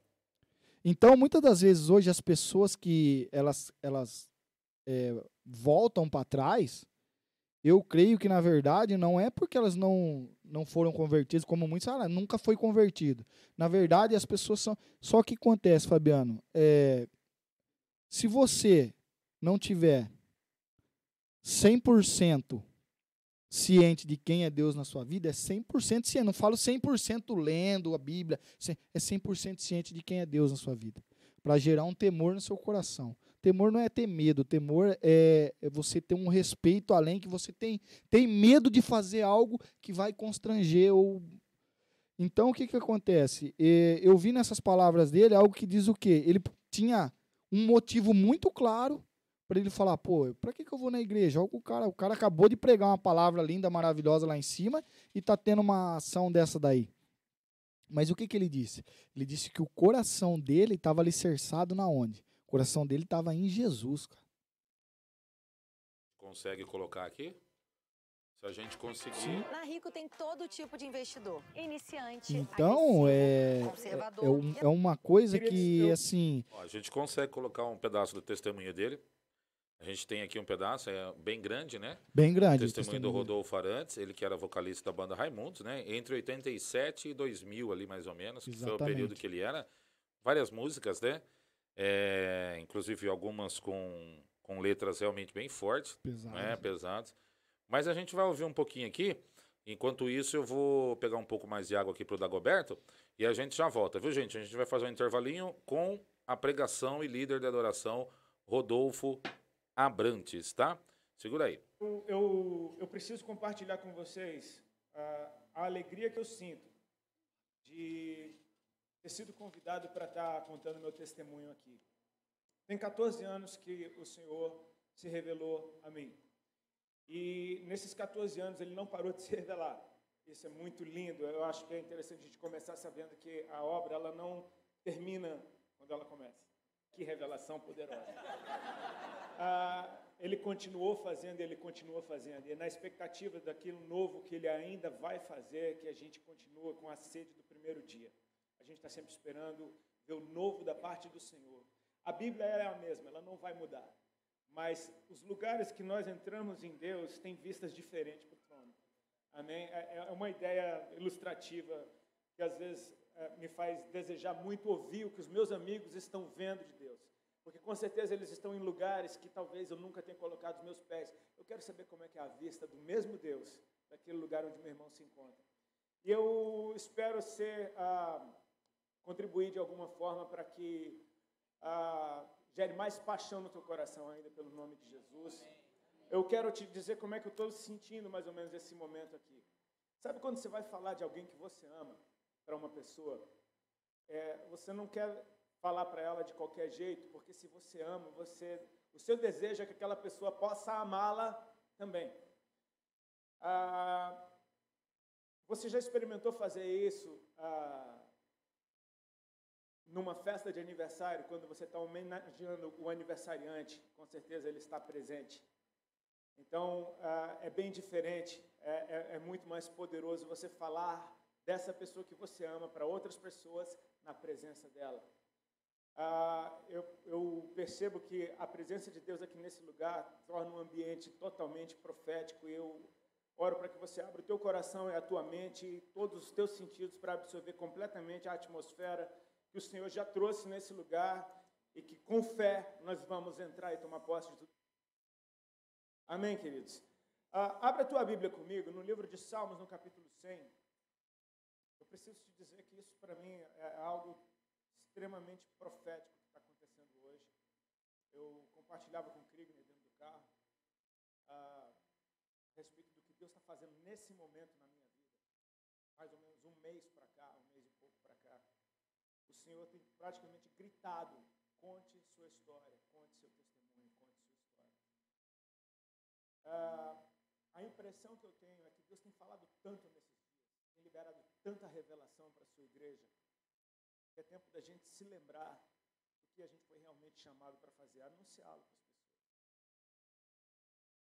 Então, muitas das vezes, hoje, as pessoas que elas voltam para trás, eu creio que, na verdade, não é porque elas não foram convertidas, como muitos falam, nunca foi convertido. Na verdade, as pessoas são... Só o que acontece, Fabiano, se você não tiver 100% ciente de quem é Deus na sua vida, é 100% ciente. Não falo 100% lendo a Bíblia, é 100% ciente de quem é Deus na sua vida. Para gerar um temor no seu coração. Temor não é ter medo, temor é você ter um respeito além, que você tem medo de fazer algo que vai constranger. Então, o que acontece? Eu vi nessas palavras dele algo que diz o quê? Ele tinha um motivo muito claro para ele falar, pô, para que eu vou na igreja? O cara acabou de pregar uma palavra linda, maravilhosa lá em cima e tá tendo uma ação dessa daí. Mas o que ele disse? Ele disse que o coração dele estava alicerçado na onde? O coração dele estava em Jesus, cara. Consegue colocar aqui? Se a gente conseguir... Sim. Na Rico tem todo tipo de investidor. Iniciante, Então, conservador. é uma coisa que, assim... Ó, a gente consegue colocar um pedaço do testemunho dele. A gente tem aqui um pedaço, é bem grande, né? Bem grande. O testemunho do Rodolfo Abrantes, ele que era vocalista da banda Raimundos, né? Entre 87 e 2000 ali, mais ou menos, que foi o período que ele era. Várias músicas, né? Inclusive algumas com letras realmente bem fortes, né? Pesadas. Mas a gente vai ouvir um pouquinho aqui. Enquanto isso, eu vou pegar um pouco mais de água aqui pro Dagoberto e a gente já volta, viu, gente? A gente vai fazer um intervalinho com a pregação e líder de adoração, Rodolfo Abrantes, tá? Segura aí. Eu preciso compartilhar com vocês a alegria que eu sinto de ter sido convidado para estar contando meu testemunho aqui. Tem 14 anos que o Senhor se revelou a mim. E nesses 14 anos ele não parou de se revelar. Isso é muito lindo. Eu acho que é interessante a gente começar sabendo que a obra ela não termina quando ela começa. Que revelação poderosa. Ele continuou fazendo, ele continua fazendo. E é na expectativa daquilo novo que ele ainda vai fazer que a gente continua com a sede do primeiro dia. A gente está sempre esperando ver o novo da parte do Senhor. A Bíblia é a mesma, ela não vai mudar. Mas os lugares que nós entramos em Deus têm vistas diferentes para o trono. Amém? É uma ideia ilustrativa que às vezes me faz desejar muito ouvir o que os meus amigos estão vendo de Deus. Porque com certeza eles estão em lugares que talvez eu nunca tenha colocado os meus pés. Eu quero saber como é que é a vista do mesmo Deus, daquele lugar onde meu irmão se encontra. E eu espero contribuir de alguma forma para que gere mais paixão no teu coração ainda pelo nome de Jesus. Eu quero te dizer como é que eu estou sentindo mais ou menos esse momento aqui. Sabe quando você vai falar de alguém que você ama para uma pessoa, você não quer falar para ela de qualquer jeito, porque se você ama, o seu desejo é que aquela pessoa possa amá-la também. Você já experimentou fazer isso numa festa de aniversário, quando você está homenageando o aniversariante? Com certeza ele está presente. Então, é bem diferente, é muito mais poderoso você falar dessa pessoa que você ama para outras pessoas na presença dela. Eu percebo que a presença de Deus aqui nesse lugar torna um ambiente totalmente profético. Eu oro para que você abra o teu coração e a tua mente e todos os teus sentidos para absorver completamente a atmosfera que o Senhor já trouxe nesse lugar e que, com fé, nós vamos entrar e tomar posse de tudo. Amém, queridos? Abra a tua Bíblia comigo no livro de Salmos, no capítulo 100. Eu preciso te dizer que isso, para mim, é algo extremamente profético que está acontecendo hoje. Eu compartilhava com o Krigner dentro do carro a respeito do que Deus está fazendo nesse momento na minha vida. Mais ou menos um mês para cá, um mês e pouco para cá. O Senhor tem praticamente gritado: conte sua história, conte seu testemunho, conte sua história. A impressão que eu tenho é que Deus tem falado tanto nesses dias, tem liberado tanta revelação para a sua igreja, que é tempo da gente se lembrar do que a gente foi realmente chamado para fazer, anunciá-lo para as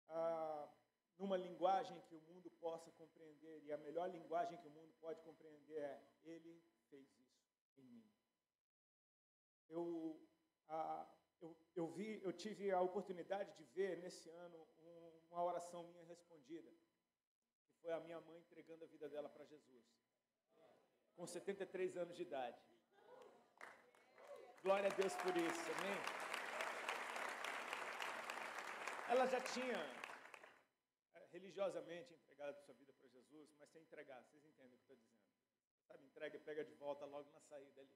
pessoas. Numa linguagem que o mundo possa compreender, e a melhor linguagem que o mundo pode compreender é: Ele fez isso em mim. Eu tive a oportunidade de ver nesse ano uma oração minha respondida, que foi a minha mãe entregando a vida dela para Jesus, com 73 anos de idade. Glória a Deus por isso, amém? Ela já tinha religiosamente entregado sua vida para Jesus, mas sem entregar, vocês entendem o que eu estou dizendo. Sabe, entrega e pega de volta logo na saída ali.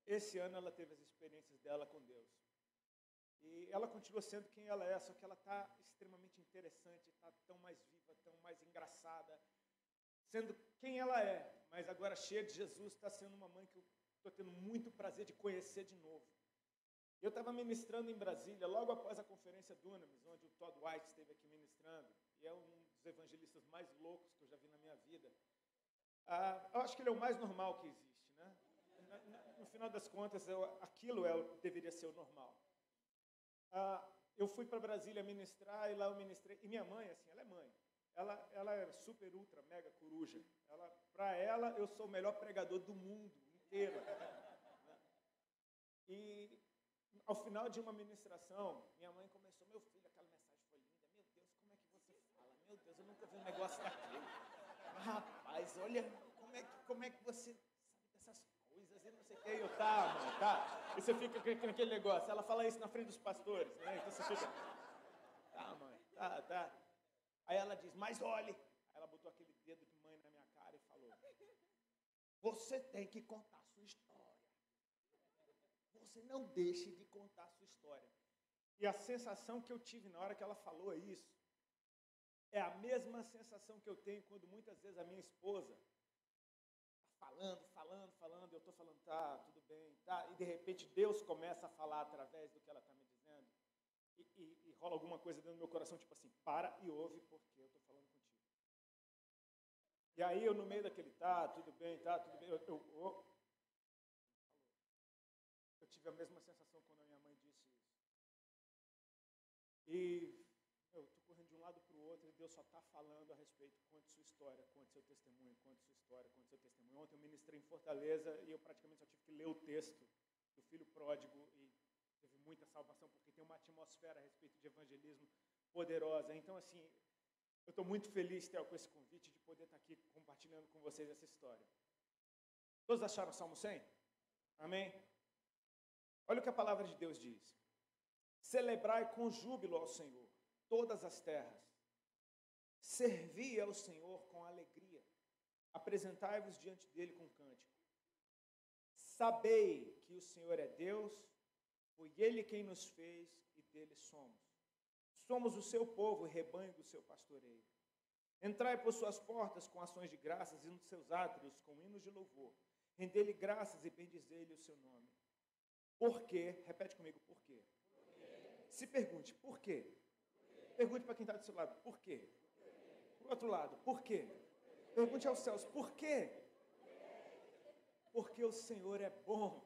Esse ano ela teve as experiências dela com Deus. E ela continua sendo quem ela é, só que ela está extremamente interessante, está tão mais viva, tão mais engraçada, sendo quem ela é, mas agora cheia de Jesus, está sendo uma mãe que eu estou tendo muito prazer de conhecer de novo. Eu estava ministrando em Brasília, logo após a conferência Dunamis, onde o Todd White esteve aqui ministrando, e é um dos evangelistas mais loucos que eu já vi na minha vida. Eu acho que ele é o mais normal que existe, né? No final das contas, aquilo deveria ser o normal. Eu fui para Brasília ministrar, e lá eu ministrei, e minha mãe, assim, ela é mãe. Ela é super, ultra, mega coruja. Para ela, eu sou o melhor pregador do mundo inteiro. E ao final de uma ministração, minha mãe começou: meu filho, aquela mensagem foi linda. Meu Deus, como é que você fala? Meu Deus, eu nunca vi um negócio daquele. Rapaz, olha, como é que você sabe dessas coisas e não sei o que. Eu, tá, mãe, tá. E você fica com aquele negócio. Ela fala isso na frente dos pastores, né? Então você fica: tá, mãe, tá. Aí ela diz: mas olhe. Aí ela botou aquele dedo de mãe na minha cara e falou: você tem que contar a sua história. Você não deixe de contar a sua história. E a sensação que eu tive na hora que ela falou isso é a mesma sensação que eu tenho quando muitas vezes a minha esposa, a falando, eu estou falando, tá, tudo bem, tá, e de repente Deus começa a falar através do que ela está me dizendo, e rola alguma coisa dentro do meu coração, tipo assim, para e ouve, porque eu estou falando contigo. E aí eu, no meio daquele, tá, tudo bem, eu tive a mesma sensação quando a minha mãe disse isso. E eu estou correndo de um lado para o outro, e Deus só está falando a respeito, conte sua história, conte seu testemunho, conte sua história, conte seu testemunho. Ontem eu ministrei em Fortaleza e eu praticamente só tive que ler o texto do filho pródigo e teve muita salvação, porque tem uma atmosfera a respeito de evangelismo poderosa. Então, assim, eu estou muito feliz, Theo, com esse convite de poder estar aqui compartilhando com vocês essa história. Todos acharam o Salmo 100? Amém? Olha o que a palavra de Deus diz. Celebrai com júbilo ao Senhor todas as terras. Servi ao Senhor com alegria. Apresentai-vos diante dele com cântico. Sabei que o Senhor é Deus, foi ele quem nos fez e dele somos. Somos o seu povo e rebanho do seu pastoreio. Entrai por suas portas com ações de graças e nos seus átrios com hinos de louvor. Rendei-lhe graças e bendizei-lhe o seu nome. Por quê? Repete comigo, por quê? Se pergunte, por quê? Pergunte para quem está do seu lado, por quê? Para o outro lado, por quê? Pergunte aos céus, por quê? Porque o Senhor é bom.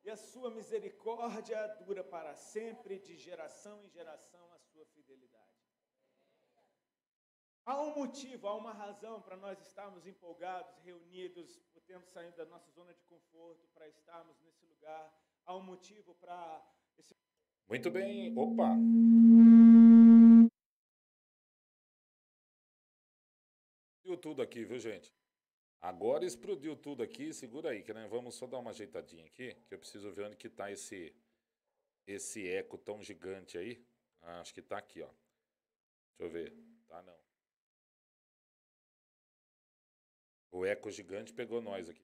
E a sua misericórdia dura para sempre, de geração em geração, a sua fidelidade. Há um motivo, há uma razão para nós estarmos empolgados, reunidos, o tempo saindo da nossa zona de conforto, para estarmos nesse lugar. Há um motivo para... Muito bem. Opa! Explodiu tudo aqui, viu, gente? Agora explodiu tudo aqui. Segura aí, que nós vamos só dar uma ajeitadinha aqui, que eu preciso ver onde que tá esse eco tão gigante aí. Ah, acho que tá aqui, ó. Deixa eu ver. Tá, não. O eco gigante pegou nós aqui.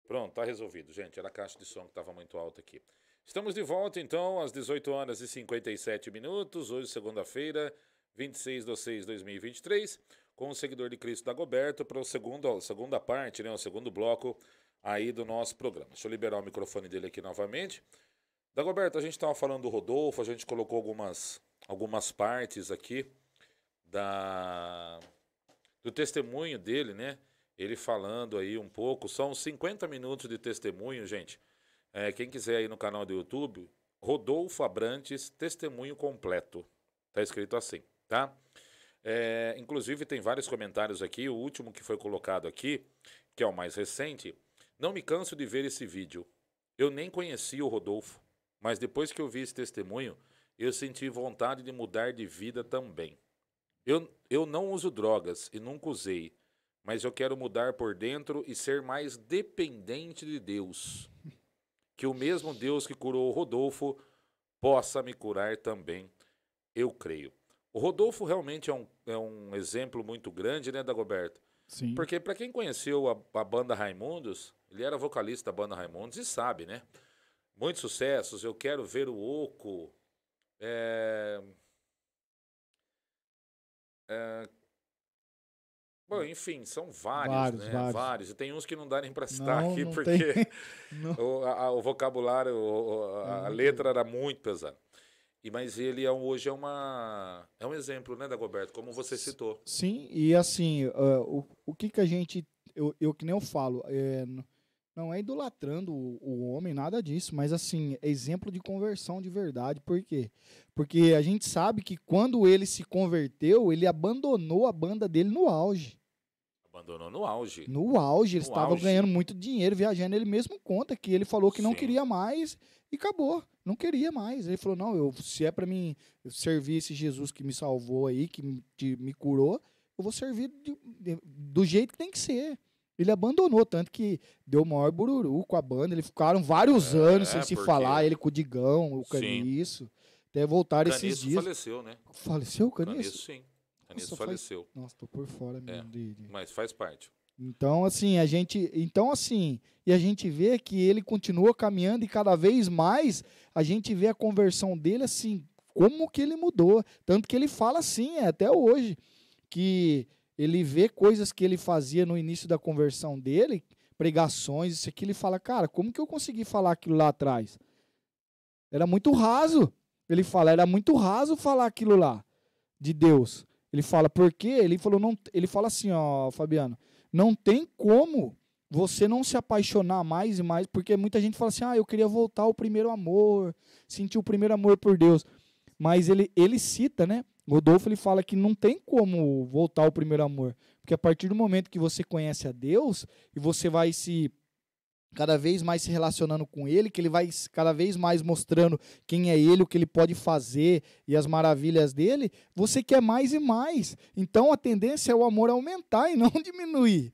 Pronto, tá resolvido, gente. Era a caixa de som que estava muito alta aqui. Estamos de volta, então, às 18 horas e 57 minutos. Hoje, segunda-feira, 26/6/2023, com o seguidor de Cristo Dagoberto para a segunda parte, né, o segundo bloco aí do nosso programa. Deixa eu liberar o microfone dele aqui novamente. Dagoberto, a gente estava falando do Rodolfo, a gente colocou algumas partes aqui do testemunho dele, né? Ele falando aí um pouco, são 50 minutos de testemunho, gente. Quem quiser aí no canal do YouTube, Rodolfo Abrantes, testemunho completo. Tá escrito assim, tá? Inclusive tem vários comentários aqui, o último que foi colocado aqui, que é o mais recente. Não me canso de ver esse vídeo. Eu nem conhecia o Rodolfo, mas depois que eu vi esse testemunho, eu senti vontade de mudar de vida também. Eu não uso drogas e nunca usei, mas eu quero mudar por dentro e ser mais dependente de Deus. Que o mesmo Deus que curou o Rodolfo possa me curar também, eu creio. O Rodolfo realmente é um exemplo muito grande, né, Dagoberto? Sim. Porque para quem conheceu a banda Raimundos, ele era vocalista da banda Raimundos e sabe, né? Muitos sucessos, Eu Quero Ver o Oco, bom, enfim, são vários, né? Vários. E tem uns que não dá nem para citar aqui, porque o vocabulário, a letra era muito pesada. Mas ele hoje é um exemplo, né, Dagoberto, como você citou. Sim, e assim, o que a gente... Eu que nem eu falo, não é idolatrando o homem, nada disso, mas assim, é exemplo de conversão de verdade. Por quê? Porque a gente sabe que quando ele se converteu, ele abandonou a banda dele no auge. Abandonou no auge. No auge, ele estava ganhando muito dinheiro, viajando. Ele mesmo conta que ele falou que não queria mais e acabou. Não queria mais. Ele falou, não, se é para mim servir esse Jesus que me salvou aí, que me curou, eu vou servir do jeito que tem que ser. Ele abandonou, tanto que deu o maior bururu com a banda. Eles ficaram vários anos sem se falar, ele com o Digão, o Caniço. Até voltaram esses dias. Caniço faleceu, né? Faleceu o Caniço? Caniço, sim. Caniço faleceu. Nossa, tô por fora mesmo. Mas faz parte. Então, assim, a gente vê que ele continua caminhando e cada vez mais a gente vê a conversão dele, assim, como que ele mudou. Tanto que ele fala assim, até hoje, que ele vê coisas que ele fazia no início da conversão dele, pregações, isso aqui, ele fala, cara, como que eu consegui falar aquilo lá atrás? Era muito raso. Ele fala, era muito raso falar aquilo lá de Deus. Ele fala, por quê? Ele fala assim, ó, Fabiano, não tem como você não se apaixonar mais e mais, porque muita gente fala assim, eu queria voltar ao primeiro amor, sentir o primeiro amor por Deus. Mas ele cita, né? Rodolfo, ele fala que não tem como voltar ao primeiro amor, porque a partir do momento que você conhece a Deus e você vai se cada vez mais se relacionando com ele, que ele vai cada vez mais mostrando quem é ele, o que ele pode fazer e as maravilhas dele, você quer mais e mais. Então a tendência é o amor aumentar e não diminuir.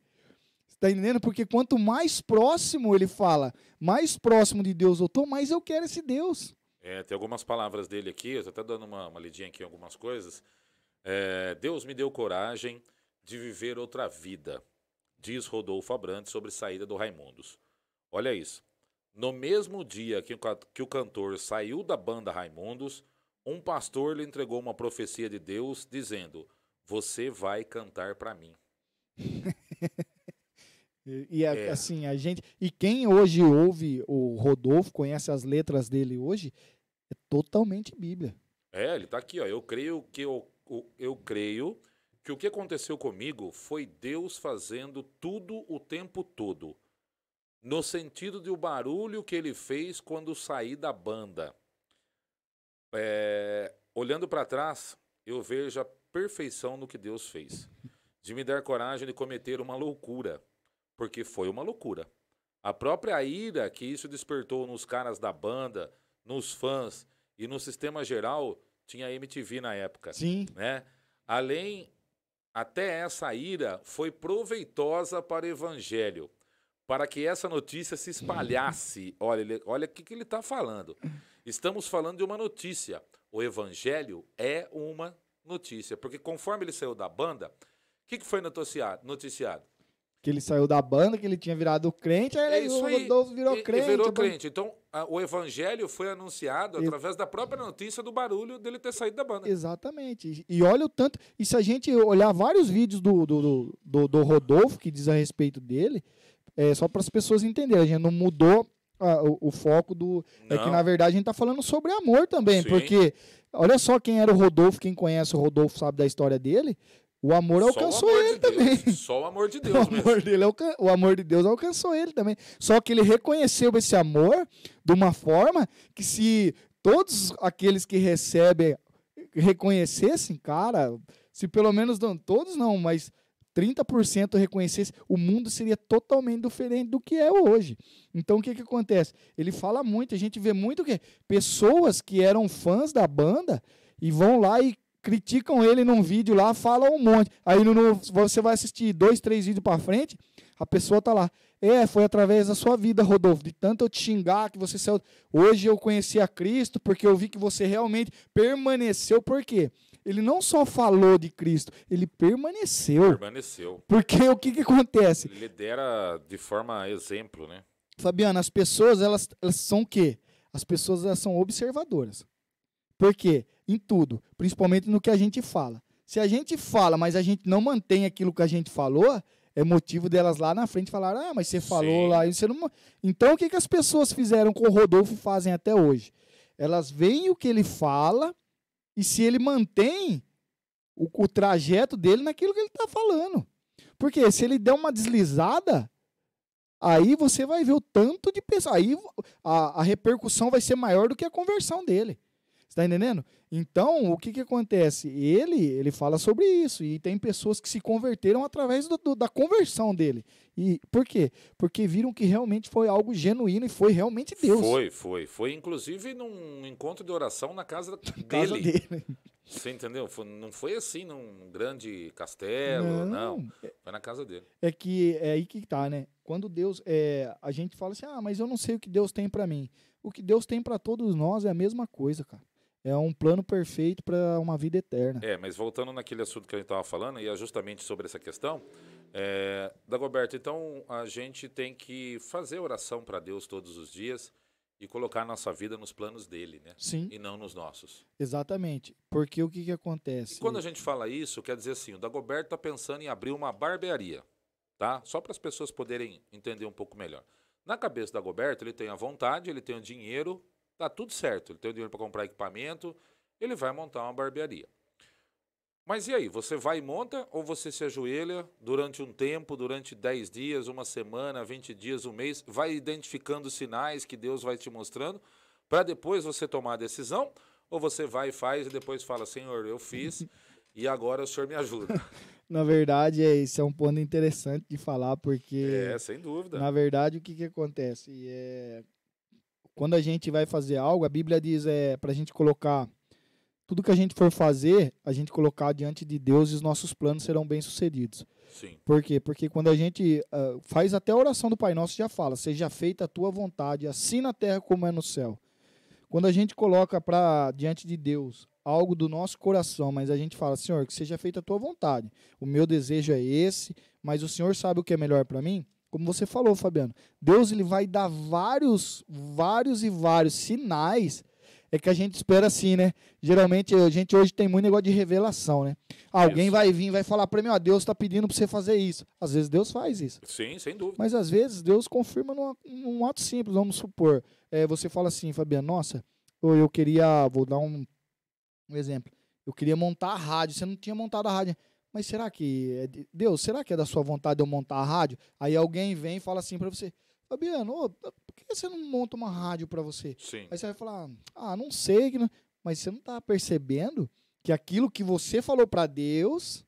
Está entendendo? Porque quanto mais próximo ele fala, mais próximo de Deus eu estou, mais eu quero esse Deus. Tem algumas palavras dele aqui, eu estou até dando uma lidinha aqui em algumas coisas. Deus me deu coragem de viver outra vida, diz Rodolfo Abrantes sobre saída do Raimundos. Olha isso. No mesmo dia que o cantor saiu da banda Raimundos, um pastor lhe entregou uma profecia de Deus dizendo: você vai cantar para mim. Assim, a gente. E quem hoje ouve o Rodolfo, conhece as letras dele hoje, é totalmente Bíblia. Ele está aqui, ó. Eu creio que o que aconteceu comigo foi Deus fazendo tudo o tempo todo. No sentido de o barulho que ele fez quando saí da banda. Olhando para trás, eu vejo a perfeição no que Deus fez. De me dar coragem de cometer uma loucura. Porque foi uma loucura. A própria ira que isso despertou nos caras da banda, nos fãs e no sistema geral, tinha MTV na época. Sim. Né? Até essa ira foi proveitosa para o evangelho. Para que essa notícia se espalhasse. Olha o que ele está falando. Estamos falando de uma notícia. O evangelho é uma notícia. Porque conforme ele saiu da banda, o que foi noticiado? Que ele saiu da banda, que ele tinha virado crente, aí o Rodolfo virou crente. Virou crente. Então, o evangelho foi anunciado através da própria notícia do barulho dele ter saído da banda. Exatamente. E olha o tanto... E se a gente olhar vários vídeos do Rodolfo, que diz a respeito dele... só para as pessoas entenderem, a gente não mudou o foco do... Não. É que, na verdade, a gente está falando sobre amor também, Sim. Porque olha só quem era o Rodolfo, quem conhece o Rodolfo sabe da história dele, o amor alcançou ele também. Só o amor de Deus o amor de Deus alcançou ele também. Só que ele reconheceu esse amor de uma forma que se todos aqueles que recebem reconhecessem, cara, se pelo menos não todos não, mas 30% reconhecesse, o mundo seria totalmente diferente do que é hoje. Então, o que acontece? Ele fala muito, a gente vê muito que pessoas que eram fãs da banda e vão lá e criticam ele num vídeo lá, falam um monte. Aí você vai assistir 2, 3 vídeos para frente, a pessoa tá lá. Foi através da sua vida, Rodolfo, de tanto eu te xingar que você saiu. Hoje eu conheci a Cristo porque eu vi que você realmente permaneceu. Por quê? Ele não só falou de Cristo, ele permaneceu. Permaneceu. Porque o que acontece? Ele lidera de forma exemplo, né? Fabiano, as pessoas, elas são o quê? As pessoas, elas são observadoras. Por quê? Em tudo, principalmente no que a gente fala. Se a gente fala, mas a gente não mantém aquilo que a gente falou, é motivo delas lá na frente falar, mas você falou Sim. lá, e você não... Então, o que as pessoas fizeram com o Rodolfo e fazem até hoje? Elas veem o que ele fala, e se ele mantém o trajeto dele naquilo que ele está falando. Porque se ele der uma deslizada, aí você vai ver o tanto de pessoas. Aí a repercussão vai ser maior do que a conversão dele. Você está entendendo? Então, o que acontece? Ele fala sobre isso. E tem pessoas que se converteram através da conversão dele. E por quê? Porque viram que realmente foi algo genuíno e foi realmente Deus. Foi inclusive num encontro de oração na casa dele. Você entendeu? Não foi assim num grande castelo, não. Foi na casa dele. É aí que tá, né? Quando Deus... a gente fala assim, mas eu não sei o que Deus tem para mim. O que Deus tem para todos nós é a mesma coisa, cara. É um plano perfeito para uma vida eterna. Mas voltando naquele assunto que a gente estava falando, e é justamente sobre essa questão, Dagoberto, então a gente tem que fazer oração para Deus todos os dias e colocar a nossa vida nos planos dele, né? Sim, E não nos nossos. exatamente. Porque o que que acontece? E quando a gente fala isso, quer dizer assim, o Dagoberto está pensando em abrir uma barbearia, tá? Só para as pessoas poderem entender um pouco melhor. Na cabeça do Dagoberto, ele tem a vontade, ele tem o dinheiro, tá tudo certo. Ele tem o dinheiro para comprar equipamento, ele vai montar uma barbearia. Mas e aí, você vai e monta ou você se ajoelha durante um tempo, durante 10 dias, uma semana, 20 dias, um mês, vai identificando sinais que Deus vai te mostrando para depois você tomar a decisão? Ou você vai e faz e depois fala, Senhor, eu fiz e agora o Senhor me ajuda? Na verdade, esse é um ponto interessante de falar, porque, Sem dúvida. na verdade, o que que acontece? Quando a gente vai fazer algo, a Bíblia diz para a gente colocar tudo que a gente for fazer, a gente colocar diante de Deus e os nossos planos serão bem-sucedidos. Sim, Por quê? Porque quando a gente faz até a oração do Pai Nosso, já fala, seja feita a tua vontade, assim na terra como é no céu. Quando a gente coloca diante de Deus algo do nosso coração, mas a gente fala, Senhor, que seja feita a tua vontade. O meu desejo é esse, mas o Senhor sabe o que é melhor para mim? Como você falou, Fabiano, Deus ele vai dar vários sinais. É que a gente espera assim, né? Geralmente a gente hoje tem muito negócio de revelação, né? Alguém Isso. vai vir e vai falar para mim, ó, Deus está pedindo para você fazer isso. Às vezes Deus faz isso. sim, sem dúvida. Mas às vezes Deus confirma num ato simples, vamos supor. Você fala assim, Fabiano, nossa, eu queria, vou dar um exemplo, eu queria montar a rádio, você não tinha montado a rádio. Mas será que, Deus, será que é da sua vontade eu montar a rádio? Aí alguém vem e fala assim para você, Fabiano, por que você não monta uma rádio para você? Sim, Aí você vai falar, não sei, mas você não está percebendo que aquilo que você falou para Deus,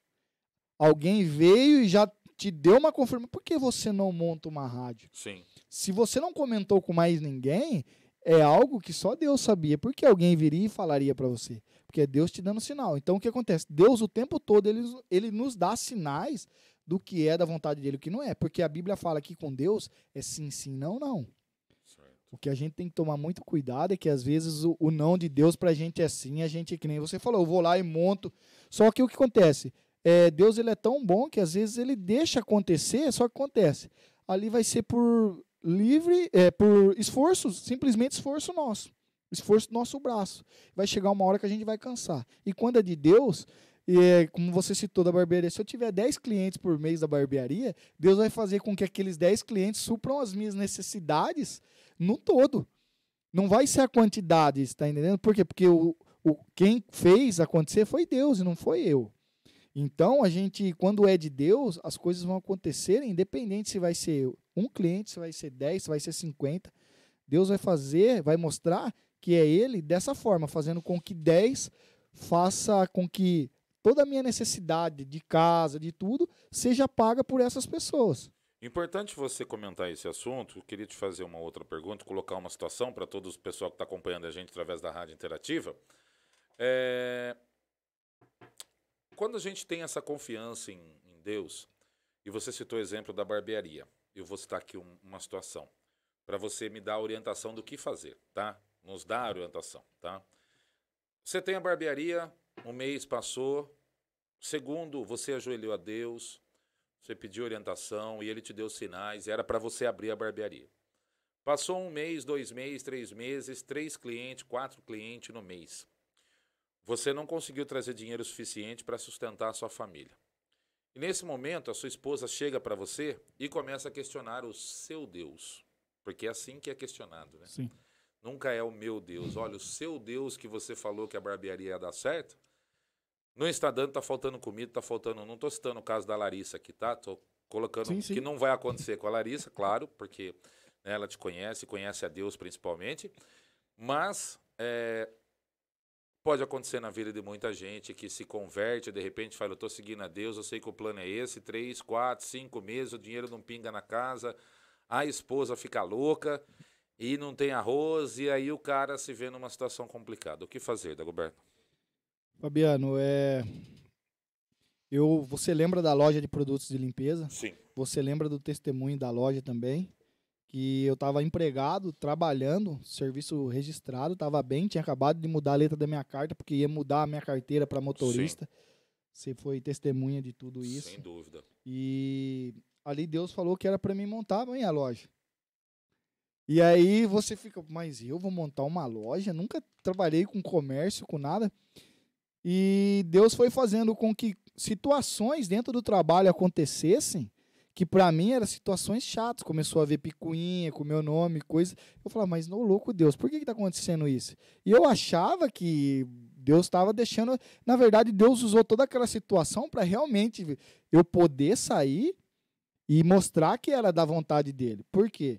alguém veio e já te deu uma confirmação. Por que você não monta uma rádio? sim, Se você não comentou com mais ninguém, é algo que só Deus sabia. Por que alguém viria e falaria para você? Porque é Deus te dando sinal. Então o que acontece? Deus o tempo todo ele nos dá sinais do que é da vontade dele e o que não é. Porque a Bíblia fala que com Deus é sim, sim, não, não. certo. O que a gente tem que tomar muito cuidado é que às vezes o não de Deus pra gente é sim, a gente, que nem você falou, eu vou lá e monto. Só que o que acontece? Deus ele é tão bom que às vezes ele deixa acontecer, só que acontece. Ali vai ser por por esforço, simplesmente esforço nosso. Esforço do nosso braço. Vai chegar uma hora que a gente vai cansar. E quando é de Deus, como você citou da barbearia, se eu tiver 10 clientes por mês da barbearia, Deus vai fazer com que aqueles 10 clientes supram as minhas necessidades no todo. Não vai ser a quantidade, está entendendo? Por quê? Porque quem fez acontecer foi Deus e não foi eu. Então, quando é de Deus, as coisas vão acontecer, independente se vai ser um cliente, se vai ser 10, se vai ser 50. Deus vai mostrar que é Ele dessa forma, fazendo com que 10 faça com que toda a minha necessidade de casa, de tudo, seja paga por essas pessoas. Importante você comentar esse assunto. Eu queria te fazer uma outra pergunta, colocar uma situação para todo o pessoal que está acompanhando a gente através da Rádio Interativa. Quando a gente tem essa confiança em Deus, e você citou o exemplo da barbearia, eu vou citar aqui uma situação, para você me dar a orientação do que fazer, tá? Nos dar a orientação, tá? Você tem a barbearia, um mês passou, segundo, você ajoelhou a Deus, você pediu orientação e ele te deu sinais, era para você abrir a barbearia. Passou um mês, 2 meses, 3 meses, 3 clientes, 4 clientes no mês. Você não conseguiu trazer dinheiro suficiente para sustentar a sua família. E nesse momento, a sua esposa chega para você e começa a questionar o seu Deus. Porque é assim que é questionado, né? Sim. Nunca é o meu Deus. Olha, o seu Deus que você falou que a barbearia ia dar certo, não está dando, está faltando comida, está faltando... Não estou citando o caso da Larissa aqui, tá? Estou colocando Sim, sim. que não vai acontecer com a Larissa, claro, porque ela te conhece, conhece a Deus principalmente. Mas... pode acontecer na vida de muita gente que se converte, de repente fala, eu estou seguindo a Deus, eu sei que o plano é esse, 3, 4, 5 meses, o dinheiro não pinga na casa, a esposa fica louca e não tem arroz, e aí o cara se vê numa situação complicada. O que fazer, Dagoberto? Fabiano, você lembra da loja de produtos de limpeza? Sim. Você lembra do testemunho da loja também? Que eu estava empregado, trabalhando, serviço registrado, estava bem, tinha acabado de mudar a letra da minha carta, porque ia mudar a minha carteira para motorista. Sim. Você foi testemunha de tudo isso. Sem dúvida. E ali Deus falou que era para mim montar a minha loja. E aí você fica, mas eu vou montar uma loja? Nunca trabalhei com comércio, com nada. E Deus foi fazendo com que situações dentro do trabalho acontecessem, que para mim eram situações chatas. Começou a ver picuinha com meu nome, coisa. Eu falava, mas não, louco Deus, por que está acontecendo isso? E eu achava que Deus estava deixando... Na verdade, Deus usou toda aquela situação para realmente eu poder sair e mostrar que era da vontade dele. Por quê?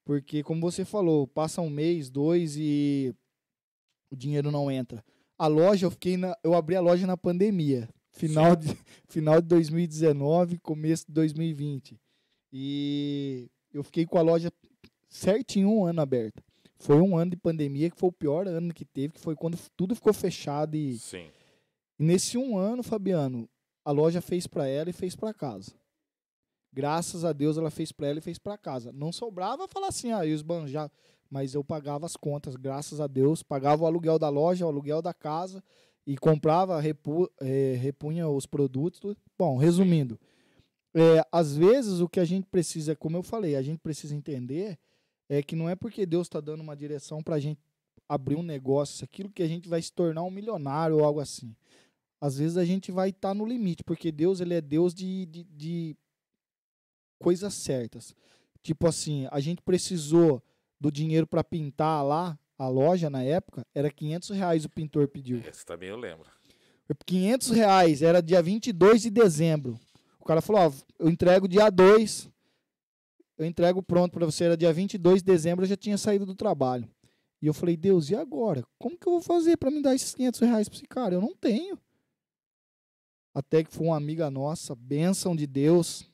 Porque, como você falou, passa um mês, 2 e o dinheiro não entra. A loja, eu abri a loja na pandemia. Final de 2019, começo de 2020. E eu fiquei com a loja certinho 1 ano aberta. Foi 1 ano de pandemia, que foi o pior ano que teve, que foi quando tudo ficou fechado. E nesse 1 ano, Fabiano, a loja fez para ela e fez para casa. Graças a Deus ela fez para ela e fez para casa. Não sobrava falar assim, eu esbanjava. Mas eu pagava as contas, graças a Deus. Pagava o aluguel da loja, o aluguel da casa. E comprava, repunha os produtos. Tudo. Bom, resumindo. Às vezes o que a gente precisa, como eu falei, a gente precisa entender é que não é porque Deus está dando uma direção para a gente abrir um negócio, aquilo que a gente vai se tornar um milionário ou algo assim. Às vezes a gente vai estar no limite, porque Deus ele é Deus de coisas certas. Tipo assim, a gente precisou do dinheiro para pintar lá a loja na época, era R$500 o pintor pediu. Esse também eu lembro. R$500, era dia 22 de dezembro. O cara falou, eu entrego dia 2, eu entrego pronto para você, era dia 22 de dezembro, eu já tinha saído do trabalho. E eu falei, Deus, e agora? Como que eu vou fazer para me dar esses R$500 para esse cara? Eu não tenho. Até que foi uma amiga nossa, bênção de Deus,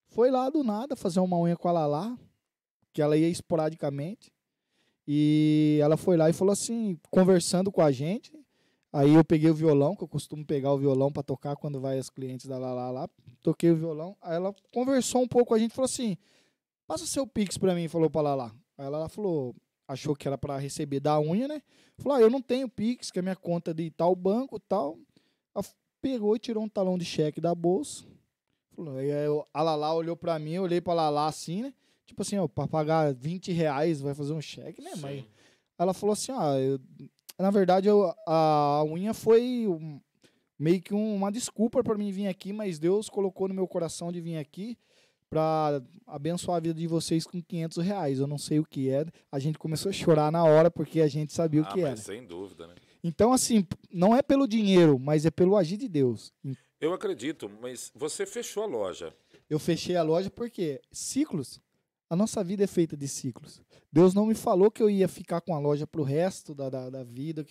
foi lá do nada fazer uma unha com a Lalá, que ela ia esporadicamente, e ela foi lá e falou assim, conversando com a gente, aí eu peguei o violão, que eu costumo pegar o violão para tocar quando vai as clientes da Lalá lá, toquei o violão, aí ela conversou um pouco com a gente, falou assim, passa seu Pix para mim, falou para Lalá. Aí ela falou, achou que era para receber da unha, né? Falou, eu não tenho Pix, que é minha conta de tal banco, tal. Ela pegou e tirou um talão de cheque da bolsa. Aí a Lalá olhou pra mim, eu olhei pra Lalá assim, né? Tipo assim, pra pagar R$20 vai fazer um cheque, né? Mas ela falou assim, na verdade a unha foi meio que uma desculpa pra mim vir aqui, mas Deus colocou no meu coração de vir aqui pra abençoar a vida de vocês com R$500. Eu não sei o que é. A gente começou a chorar na hora porque a gente sabia o que era. Sem dúvida, né? Então, assim, não é pelo dinheiro, mas é pelo agir de Deus. Eu acredito, mas você fechou a loja. Eu fechei a loja porque ciclos, a nossa vida é feita de ciclos. Deus não me falou que eu ia ficar com a loja pro resto da vida.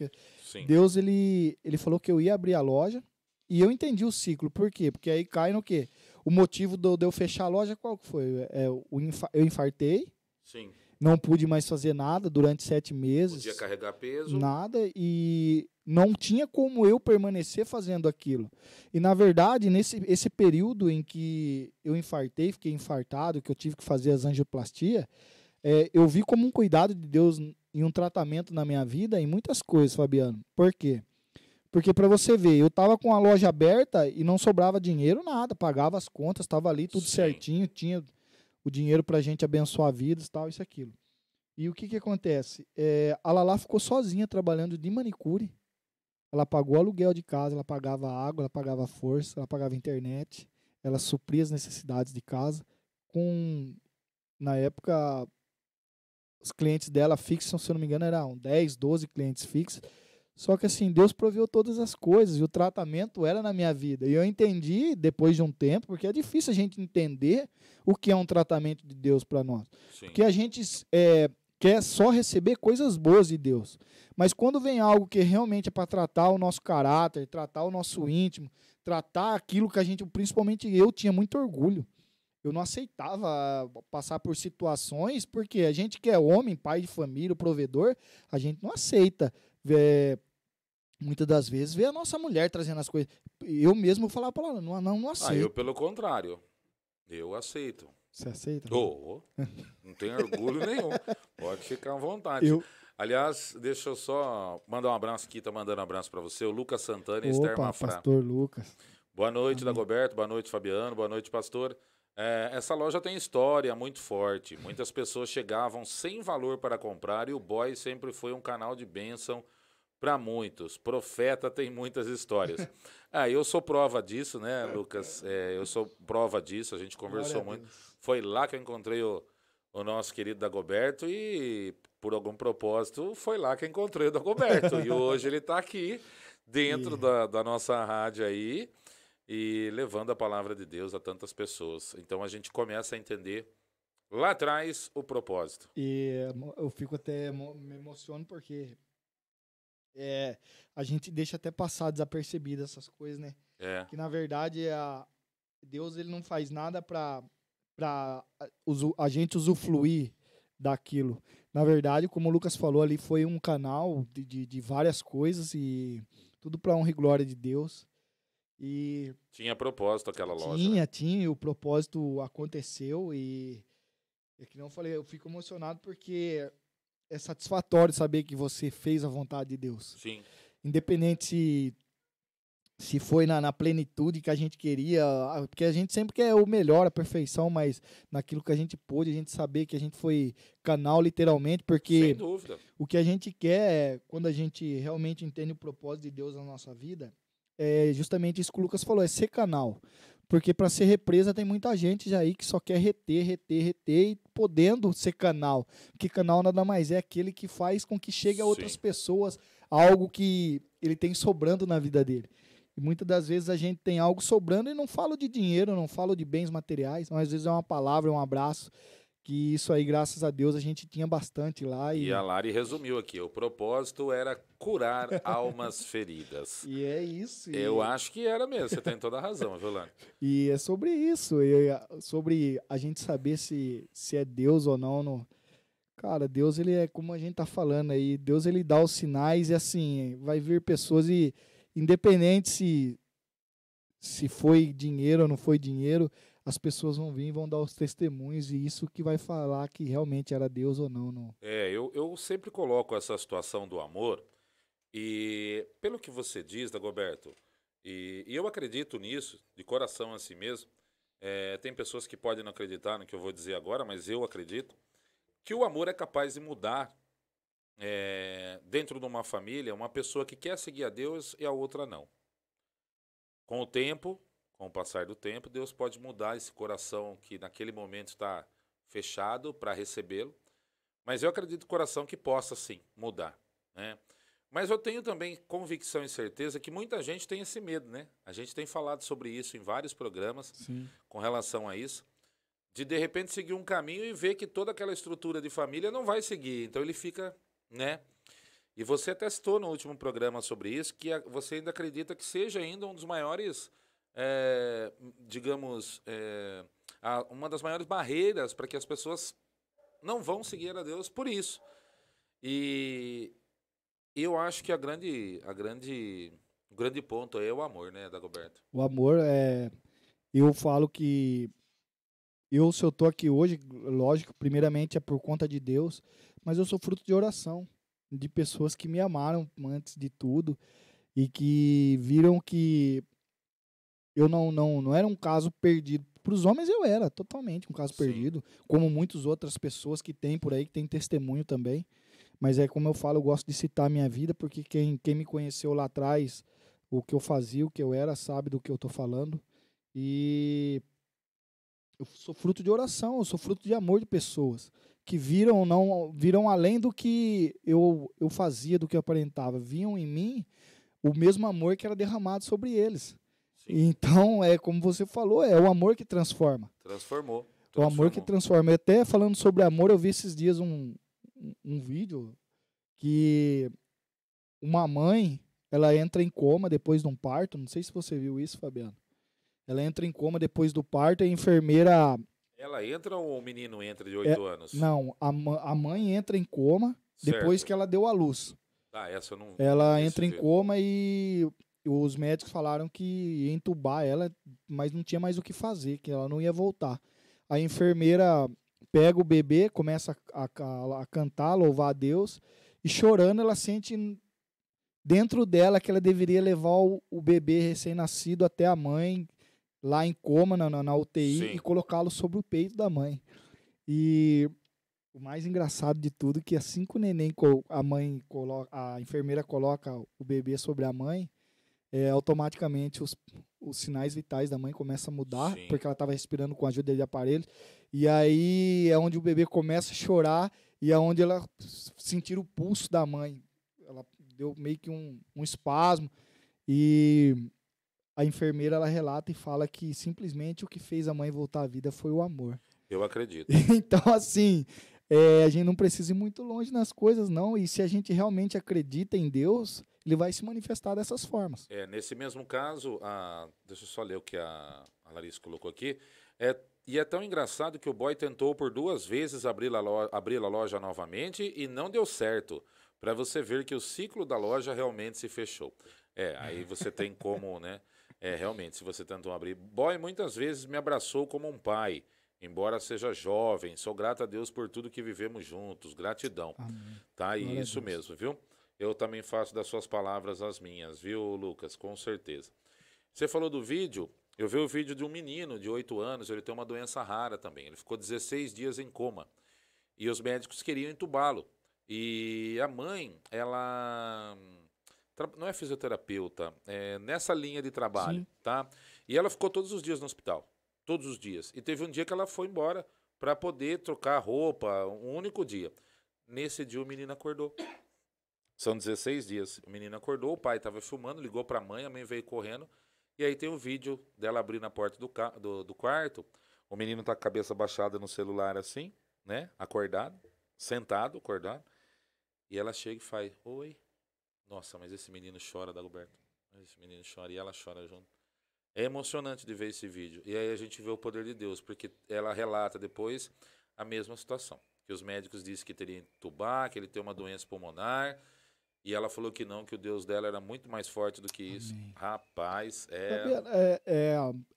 Sim. Deus, ele falou que eu ia abrir a loja e eu entendi o ciclo. Por quê? Porque aí cai no quê? O motivo de eu fechar a loja, qual que foi? Eu infartei. Sim. Não pude mais fazer nada durante 7 meses. Podia carregar peso. Nada, e não tinha como eu permanecer fazendo aquilo. E, na verdade, esse período em que eu infartei, fiquei infartado, que eu tive que fazer as angioplastias, eu vi como um cuidado de Deus em um tratamento na minha vida em muitas coisas, Fabiano. Por quê? Porque, para você ver, eu estava com a loja aberta e não sobrava dinheiro, nada. Pagava as contas, estava ali tudo certinho, tinha o dinheiro para a gente abençoar vidas, tal, isso, aquilo. E o que acontece? A Lalá ficou sozinha trabalhando de manicure. Ela pagou aluguel de casa, ela pagava água, ela pagava força, ela pagava internet, ela supria as necessidades de casa. Na época, os clientes dela fixos, se eu não me engano, eram 10, 12 clientes fixos. Só que assim, Deus proveu todas as coisas e o tratamento era na minha vida. E eu entendi depois de um tempo, porque é difícil a gente entender o que é um tratamento de Deus para nós. Sim. Porque a gente quer só receber coisas boas de Deus. Mas quando vem algo que realmente é para tratar o nosso caráter, tratar o nosso íntimo, tratar aquilo que a gente, principalmente eu, tinha muito orgulho. Eu não aceitava passar por situações, porque a gente que é homem, pai de família, provedor, a gente não aceita muitas das vezes ver a nossa mulher trazendo as coisas. Eu mesmo falava para ela, não aceito. Eu pelo contrário, eu aceito. Você aceita? Não tenho orgulho nenhum. Pode ficar à vontade. Aliás, deixa eu só mandar um abraço aqui, tá mandando um abraço para você, o Lucas Santana e Esther Mafra. Pastor Lucas. Boa noite, Dagoberto, boa noite, Fabiano, boa noite, pastor. Essa loja tem história muito forte. Muitas pessoas chegavam sem valor para comprar e o boy sempre foi um canal de bênção para muitos. Profeta tem muitas histórias. Eu sou prova disso, né, Lucas? Eu sou prova disso, a gente conversou muito. Foi lá que eu encontrei o nosso querido Dagoberto e, por algum propósito, foi lá que eu encontrei o Dagoberto. E hoje ele está aqui, dentro da nossa rádio aí, e levando a palavra de Deus a tantas pessoas. Então a gente começa a entender lá atrás o propósito. E eu fico até me emociono porque a gente deixa até passar desapercebido essas coisas, né? Que na verdade Deus ele não faz nada para a gente usufruir daquilo. Na verdade, como o Lucas falou ali, foi um canal de várias coisas e tudo para honra e glória de Deus. E tinha propósito aquela loja. Tinha, e o propósito aconteceu e que não falei, eu fico emocionado porque é satisfatório saber que você fez a vontade de Deus. Sim. Independente se foi na plenitude que a gente queria, porque a gente sempre quer o melhor, a perfeição, mas naquilo que a gente pôde, a gente saber que a gente foi canal literalmente, porque sem dúvida. O que a gente quer, quando a gente realmente entende o propósito de Deus na nossa vida, é justamente isso que o Lucas falou, é ser canal. Porque para ser represa tem muita gente já aí que só quer reter e podendo ser canal. Porque canal nada mais é aquele que faz com que chegue a outras pessoas algo que ele tem sobrando na vida dele. E muitas das vezes a gente tem algo sobrando e não falo de dinheiro, não falo de bens materiais, mas às vezes é uma palavra, um abraço, que isso aí, graças a Deus, a gente tinha bastante lá. E a Lari resumiu aqui, o propósito era curar almas feridas. E é isso. Eu acho que era mesmo, você tem toda a razão, viu, Lari? E é sobre isso, sobre a gente saber se é Deus ou não. Cara, Deus, ele é como a gente tá falando aí, Deus ele dá os sinais e assim, vai vir pessoas e independente se foi dinheiro ou não foi dinheiro, as pessoas vão vir e vão dar os testemunhos e isso que vai falar que realmente era Deus ou não. Eu sempre coloco essa situação do amor e pelo que você diz, Dagoberto, e eu acredito nisso, de coração assim mesmo, tem pessoas que podem não acreditar no que eu vou dizer agora, mas eu acredito que o amor é capaz de mudar dentro de uma família, uma pessoa que quer seguir a Deus e a outra não. Com o tempo, com o passar do tempo, Deus pode mudar esse coração que naquele momento está fechado para recebê-lo. Mas eu acredito no coração que possa, sim, mudar, né? Mas eu tenho também convicção e certeza que muita gente tem esse medo, né? A gente tem falado sobre isso em vários programas, Sim. Com relação a isso, de repente seguir um caminho e ver que toda aquela estrutura de família não vai seguir. Então ele fica, né? E você até citou no último programa sobre isso, que você ainda acredita que seja ainda um dos maiores, uma das maiores barreiras para que as pessoas não vão seguir a Deus por isso. E eu acho que o grande ponto é o amor, né, Dagoberto? O amor eu falo que se eu tô aqui hoje, lógico, primeiramente é por conta de Deus, mas eu sou fruto de oração, de pessoas que me amaram antes de tudo e que viram que eu não era um caso perdido. Para os homens eu era totalmente um caso perdido, como muitas outras pessoas que tem por aí, que tem testemunho também. Mas como eu falo, eu gosto de citar a minha vida, porque quem me conheceu lá atrás, o que eu fazia, o que eu era, sabe do que eu estou falando. E eu sou fruto de oração, eu sou fruto de amor de pessoas que viram além do que eu fazia, do que eu aparentava. Viam em mim o mesmo amor que era derramado sobre eles. Então, como você falou, é o amor que transforma. Transformou. O amor que transforma. E até falando sobre amor, eu vi esses dias um vídeo que uma mãe, ela entra em coma depois de um parto. Não sei se você viu isso, Fabiano. Ela entra em coma depois do parto e a enfermeira... Ela entra ou o menino entra de 8 anos? Não, a mãe entra em coma depois que ela deu à luz. Essa eu não... Ela entra em coma e os médicos falaram que ia entubar ela, mas não tinha mais o que fazer, que ela não ia voltar. A enfermeira pega o bebê, começa a cantar, louvar a Deus, e chorando ela sente dentro dela que ela deveria levar o bebê recém-nascido até a mãe, lá em coma, na UTI, Sim. e colocá-lo sobre o peito da mãe. E o mais engraçado de tudo é que assim que o neném, a enfermeira coloca o bebê sobre a mãe, automaticamente os sinais vitais da mãe começam a mudar, Sim. porque ela estava respirando com a ajuda de aparelhos. E aí é onde o bebê começa a chorar e é onde ela sentir o pulso da mãe. Ela deu meio que um espasmo. E a enfermeira, ela relata e fala que simplesmente o que fez a mãe voltar à vida foi o amor. Eu acredito. Então, assim, a gente não precisa ir muito longe nas coisas, não. E se a gente realmente acredita em Deus, ele vai se manifestar dessas formas. Nesse mesmo caso, deixa eu só ler o que a Larissa colocou aqui. E é tão engraçado que o boy tentou por 2 vezes abrir a loja novamente e não deu certo. Para você ver que o ciclo da loja realmente se fechou. Aí você tem como, né? Realmente, se você tentou abrir. Boy muitas vezes me abraçou como um pai. Embora seja jovem, sou grato a Deus por tudo que vivemos juntos. Gratidão. Amém. Tá? E Glória a isso Deus. mesmo, viu? Eu também faço das suas palavras as minhas, viu, Lucas? Com certeza. Você falou do vídeo. Eu vi o vídeo de um menino de 8 anos. Ele tem uma doença rara também. Ele ficou 16 dias em coma. E os médicos queriam entubá-lo. E a mãe, ela não é fisioterapeuta, é nessa linha de trabalho, Sim. tá? E ela ficou todos os dias no hospital. Todos os dias. E teve um dia que ela foi embora para poder trocar roupa, um único dia. Nesse dia o menino acordou. São 16 dias. O menino acordou, o pai estava filmando, ligou para a mãe veio correndo. E aí tem o vídeo dela abrindo a porta do quarto. O menino tá com a cabeça baixada no celular assim, né? Acordado, sentado, acordado. E ela chega e faz, oi. Nossa, mas esse menino chora, Dagoberto. Esse menino chora e ela chora junto. É emocionante de ver esse vídeo. E aí a gente vê o poder de Deus, porque ela relata depois a mesma situação. Que os médicos disseram que teria entubar, que ele tem uma doença pulmonar. E ela falou que não, que o Deus dela era muito mais forte do que isso. Amém. Rapaz, Fabiano,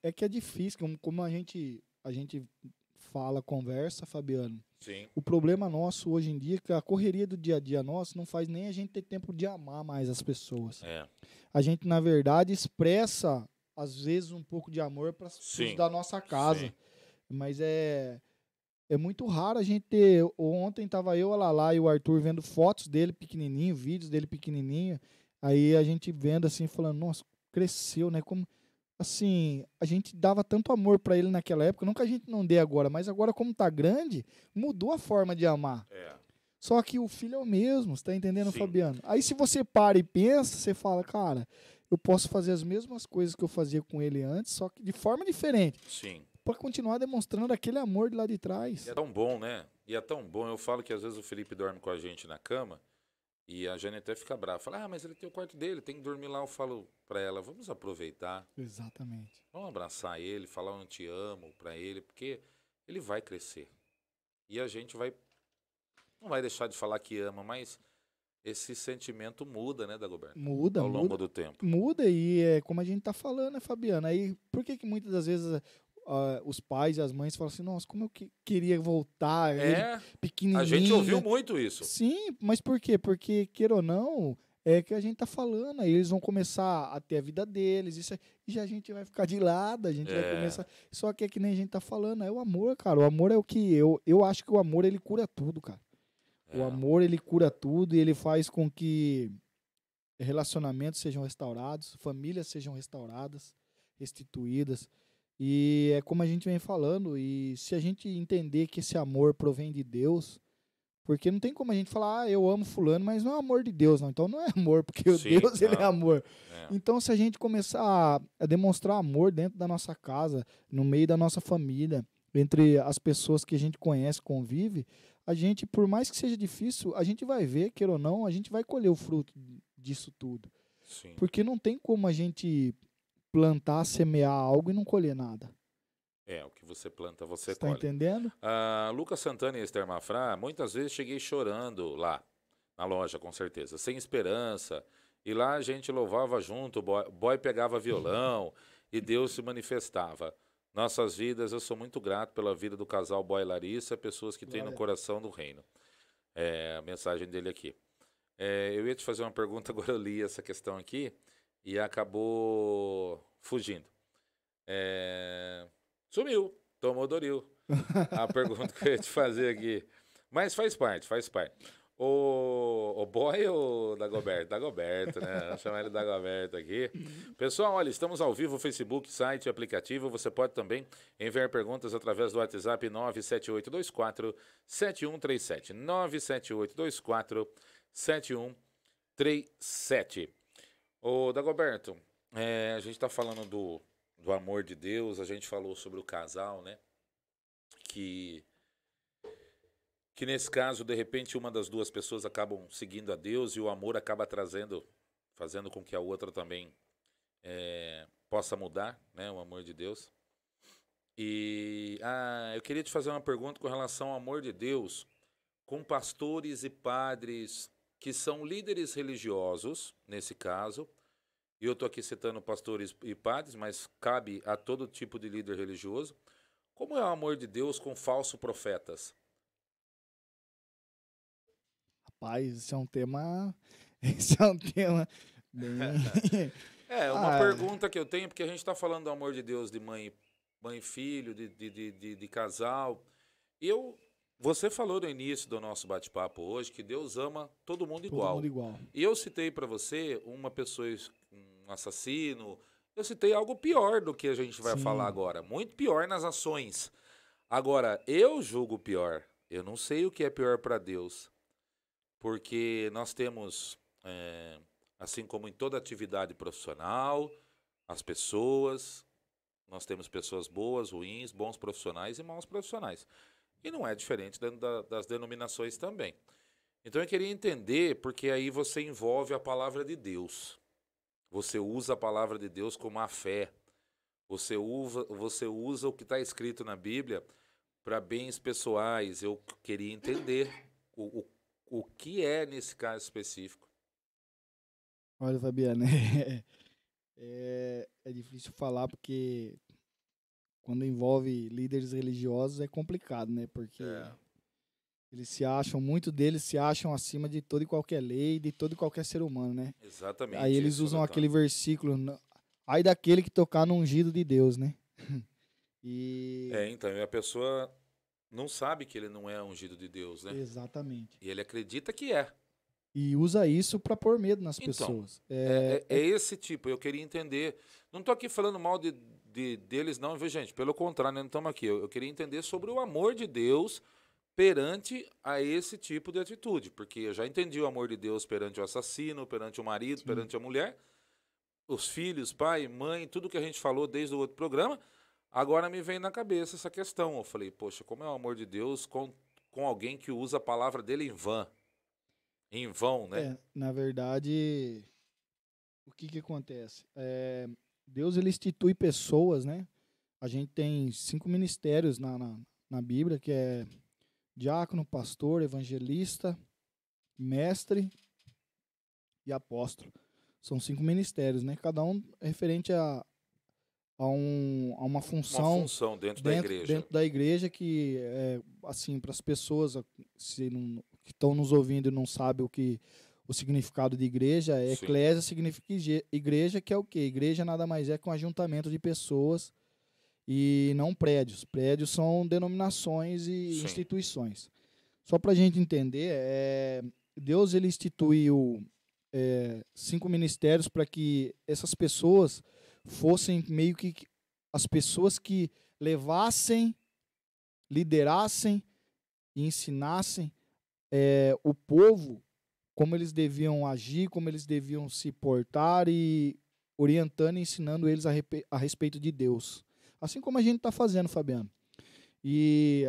é que é difícil, como a gente fala, conversa, Fabiano. Sim. O problema nosso hoje em dia é que a correria do dia a dia nosso não faz nem a gente ter tempo de amar mais as pessoas. A gente, na verdade, expressa, às vezes, um pouco de amor para os da nossa casa. Sim. Mas é muito raro a gente ter. Ontem estava eu, a Lala e o Arthur vendo fotos dele pequenininho, vídeos dele pequenininho. Aí a gente vendo assim, falando, nossa, cresceu, né? Como assim, a gente dava tanto amor para ele naquela época, não que a gente não dê agora, mas agora como tá grande, mudou a forma de amar. Só que o filho é o mesmo, você tá entendendo, Sim. Fabiano? Aí se você para e pensa, você fala, cara, eu posso fazer as mesmas coisas que eu fazia com ele antes, só que de forma diferente. Sim. Para continuar demonstrando aquele amor de lá de trás. E é tão bom, né? E é tão bom. Eu falo que às vezes o Felipe dorme com a gente na cama e a Jane até fica brava. Fala, mas ele tem o quarto dele, tem que dormir lá. Eu falo pra ela, vamos aproveitar. Exatamente. Vamos abraçar ele, falar um te amo pra ele, porque ele vai crescer. E a gente não vai deixar de falar que ama, mas esse sentimento muda, né, Dagoberto? Muda, ao longo do tempo. Muda e é como a gente tá falando, né, Fabiano? Aí, por que muitas das vezes os pais e as mães falam assim, nossa, como eu queria voltar, ele pequenininho. A gente ouviu muito isso. Sim, mas por quê? Porque, queira ou não, é que a gente tá falando, aí eles vão começar a ter a vida deles, e já a gente vai ficar de lado, a gente vai começar... Só que é que nem a gente tá falando, é o amor, cara, o amor é o que... Eu acho que o amor, ele cura tudo, cara. O amor, ele cura tudo e ele faz com que relacionamentos sejam restaurados, famílias sejam restauradas, restituídas. E é como a gente vem falando, e se a gente entender que esse amor provém de Deus, porque não tem como a gente falar, eu amo fulano, mas não é amor de Deus, não. Então não é amor, porque o Deus, ele é amor. Então se a gente começar a demonstrar amor dentro da nossa casa, no meio da nossa família, entre as pessoas que a gente conhece, convive, a gente, por mais que seja difícil, a gente vai ver, queira ou não, a gente vai colher o fruto disso tudo. Sim. Porque não tem como a gente plantar, semear algo e não colher nada. O que você planta, você colhe. Tá entendendo? Lucas Santana e Esther Mafra, muitas vezes cheguei chorando lá, na loja, com certeza, sem esperança. E lá a gente louvava junto, o boy pegava violão e Deus se manifestava. Nossas vidas, eu sou muito grato pela vida do casal Boy e Larissa, pessoas que têm no coração do reino. A mensagem dele aqui. Eu ia te fazer uma pergunta, agora eu li essa questão aqui e acabou fugindo. Sumiu, tomou Doril. A pergunta que eu ia te fazer aqui. Mas faz parte, faz parte. O boy ou Dagoberto? Dagoberto, né? Vamos chamar ele Dagoberto aqui. Pessoal, olha, estamos ao vivo, Facebook, site, aplicativo. Você pode também enviar perguntas através do WhatsApp 97824-7137. 97824-7137. Ô, Dagoberto, a gente está falando do amor de Deus, a gente falou sobre o casal, né? Que nesse caso, de repente, uma das duas pessoas acabam seguindo a Deus e o amor acaba fazendo com que a outra também possa mudar, né? O amor de Deus. E eu queria te fazer uma pergunta com relação ao amor de Deus com pastores e padres que são líderes religiosos, nesse caso. E eu estou aqui citando pastores e padres, mas cabe a todo tipo de líder religioso. Como é o amor de Deus com falsos profetas? Rapaz, esse é um tema. Esse é um tema bem. Uma pergunta que eu tenho, porque a gente está falando do amor de Deus de mãe e filho, de casal. Você falou no início do nosso bate-papo hoje que Deus ama todo mundo igual. Todo mundo igual. E eu citei para você uma pessoa, um assassino. Eu citei algo pior do que a gente vai falar agora. Muito pior nas ações. Agora, eu julgo pior. Eu não sei o que é pior para Deus. Porque nós temos, assim como em toda atividade profissional, as pessoas, nós temos pessoas boas, ruins, bons profissionais e maus profissionais. E não é diferente das denominações também. Então eu queria entender, porque aí você envolve a palavra de Deus. Você usa a palavra de Deus como a fé. Você usa o que está escrito na Bíblia para bens pessoais. Eu queria entender o que é nesse caso específico. Olha, Fabiano, é difícil falar porque quando envolve líderes religiosos é complicado, né? Porque muitos deles se acham acima de toda e qualquer lei, de todo e qualquer ser humano, né? Exatamente. Aí eles usam aquele versículo, ai daquele que tocar no ungido de Deus, né? Então, a pessoa não sabe que ele não é ungido de Deus, né? Exatamente. E ele acredita que é. E usa isso para pôr medo nas pessoas. É esse tipo, eu queria entender. Não estou aqui falando mal deles, não, viu, gente? Pelo contrário, nós não estamos aqui. Eu queria entender sobre o amor de Deus perante a esse tipo de atitude. Porque eu já entendi o amor de Deus perante o assassino, perante o marido, perante a mulher, os filhos, pai, mãe, tudo que a gente falou desde o outro programa. Agora me vem na cabeça essa questão. Eu falei, poxa, como é o amor de Deus com alguém que usa a palavra dele em vão, né? Na verdade, o que acontece? Deus, ele institui pessoas, né? A gente tem 5 ministérios na Bíblia, que é diácono, pastor, evangelista, mestre e apóstolo. São 5 ministérios, né? Cada um referente a uma função. Uma função dentro da igreja. Dentro da igreja que, assim, para as pessoas que estão nos ouvindo e não sabem o significado de igreja, eclésia significa igreja, que é o quê? Igreja nada mais é que um ajuntamento de pessoas e não prédios. Prédios são denominações e instituições. Só para a gente entender, Deus, ele instituiu 5 ministérios para que essas pessoas fossem meio que as pessoas que levassem, liderassem e ensinassem o povo como eles deviam agir, como eles deviam se portar e orientando e ensinando eles a respeito de Deus. Assim como a gente está fazendo, Fabiano. E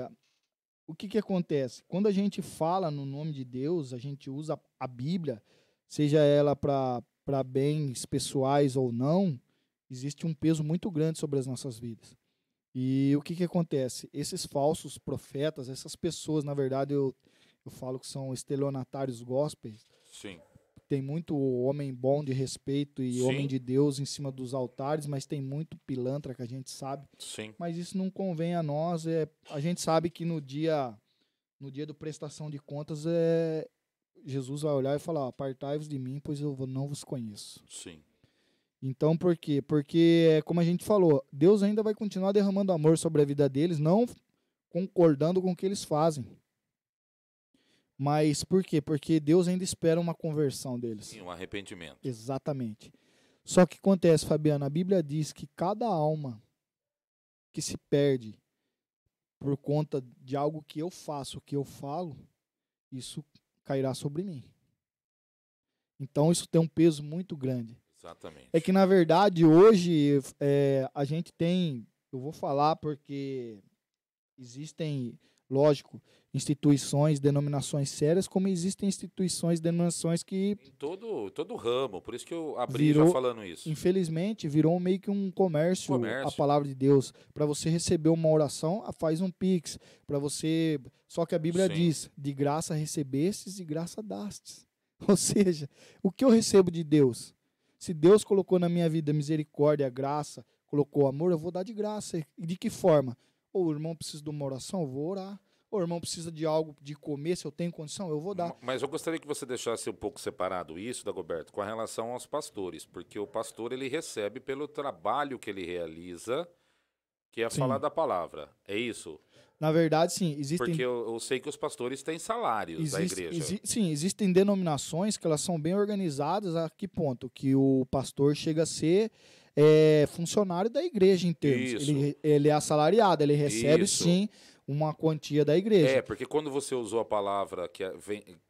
o que acontece? Quando a gente fala no nome de Deus, a gente usa a Bíblia, seja ela para bens pessoais ou não, existe um peso muito grande sobre as nossas vidas. E o que acontece? Esses falsos profetas, essas pessoas, na verdade, eu falo que são estelionatários gospels. Sim. Tem muito homem bom de respeito e homem de Deus em cima dos altares, mas tem muito pilantra que a gente sabe. Sim. Mas isso não convém a nós. A gente sabe que no dia do prestação de contas, Jesus vai olhar e falar, apartai-vos de mim, pois eu não vos conheço. Sim. Então, por quê? Porque, como a gente falou, Deus ainda vai continuar derramando amor sobre a vida deles, não concordando com o que eles fazem. Mas por quê? Porque Deus ainda espera uma conversão deles. Sim, um arrependimento. Exatamente. Só que acontece, Fabiano, a Bíblia diz que cada alma que se perde por conta de algo que eu faço, que eu falo, isso cairá sobre mim. Então isso tem um peso muito grande. Exatamente. É que, na verdade, hoje a gente tem, eu vou falar porque existem, lógico, instituições, denominações sérias, como existem instituições, denominações que, Em todo ramo, por isso que eu abri já falando isso. infelizmente, virou meio que um comércio. A palavra de Deus. Para você receber uma oração, faz um pix. Para você, só que a Bíblia Sim. diz, de graça recebestes, de graça dastes. Ou seja, o que eu recebo de Deus? Se Deus colocou na minha vida misericórdia, graça, colocou amor, eu vou dar de graça. E de que forma? O irmão precisa de uma oração, eu vou orar. O irmão precisa de algo de comer, se eu tenho condição, eu vou dar. Mas eu gostaria que você deixasse um pouco separado isso, Dagoberto, com relação aos pastores, porque o pastor ele recebe pelo trabalho que ele realiza, que é Sim. falar da palavra. É isso? Na verdade, sim, existem... Porque eu sei que os pastores têm salários da igreja. Sim, existem denominações que elas são bem organizadas. A que ponto? Que o pastor chega a ser funcionário da igreja em termos. Isso. Ele é assalariado, ele recebe, Isso. sim, uma quantia da igreja. Porque quando você usou a palavra que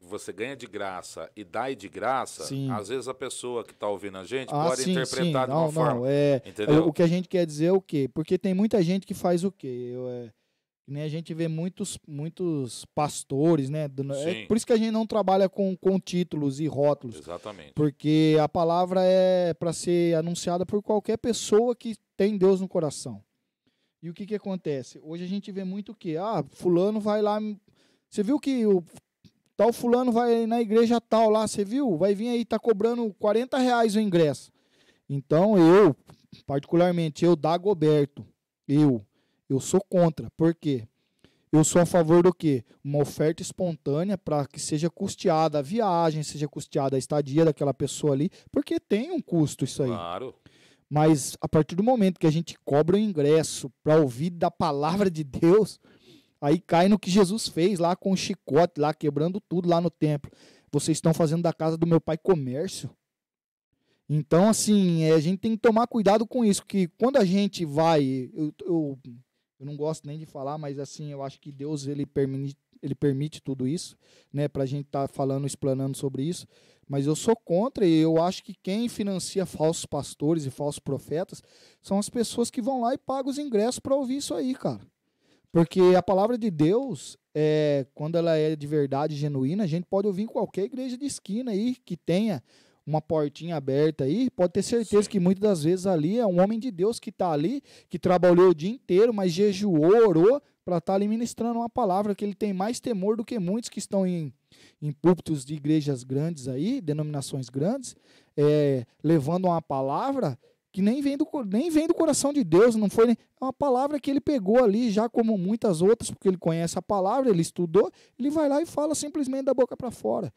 você ganha de graça e dá de graça, Sim. às vezes a pessoa que está ouvindo a gente pode sim, interpretar sim. de uma forma. Entendeu? O que a gente quer dizer é o quê? Porque tem muita gente que faz o quê? Nem a gente vê muitos pastores, né? Sim. Por isso que a gente não trabalha com títulos e rótulos. Exatamente. Porque a palavra é para ser anunciada por qualquer pessoa que tem Deus no coração. E o que acontece? Hoje a gente vê muito o quê? Fulano vai lá... Você viu que o tal fulano vai na igreja tal lá, você viu? Vai vir aí, tá cobrando R$40 o ingresso. Então eu, particularmente, Dagoberto, eu sou contra. Por quê? Eu sou a favor do quê? Uma oferta espontânea para que seja custeada a viagem, seja custeada a estadia daquela pessoa ali, porque tem um custo isso aí. Claro. Mas a partir do momento que a gente cobra o ingresso para ouvir da palavra de Deus, aí cai no que Jesus fez lá com o chicote, lá quebrando tudo lá no templo. Vocês estão fazendo da casa do meu pai comércio. Então, assim, a gente tem que tomar cuidado com isso, que quando a gente vai... Eu não gosto nem de falar, mas assim, eu acho que Deus ele permite tudo isso, né, para a gente estar falando, explanando sobre isso. Mas eu sou contra e eu acho que quem financia falsos pastores e falsos profetas são as pessoas que vão lá e pagam os ingressos para ouvir isso aí, cara. Porque a palavra de Deus, quando ela é de verdade genuína, a gente pode ouvir em qualquer igreja de esquina aí que tenha uma portinha aberta aí, pode ter certeza Sim. que muitas das vezes ali é um homem de Deus que está ali, que trabalhou o dia inteiro, mas jejuou, orou para estar ali ministrando uma palavra, que ele tem mais temor do que muitos que estão em púlpitos de igrejas grandes aí, denominações grandes, levando uma palavra que nem vem do coração de Deus, não foi é uma palavra que ele pegou ali, já como muitas outras, porque ele conhece a palavra, ele estudou, ele vai lá e fala simplesmente da boca para fora.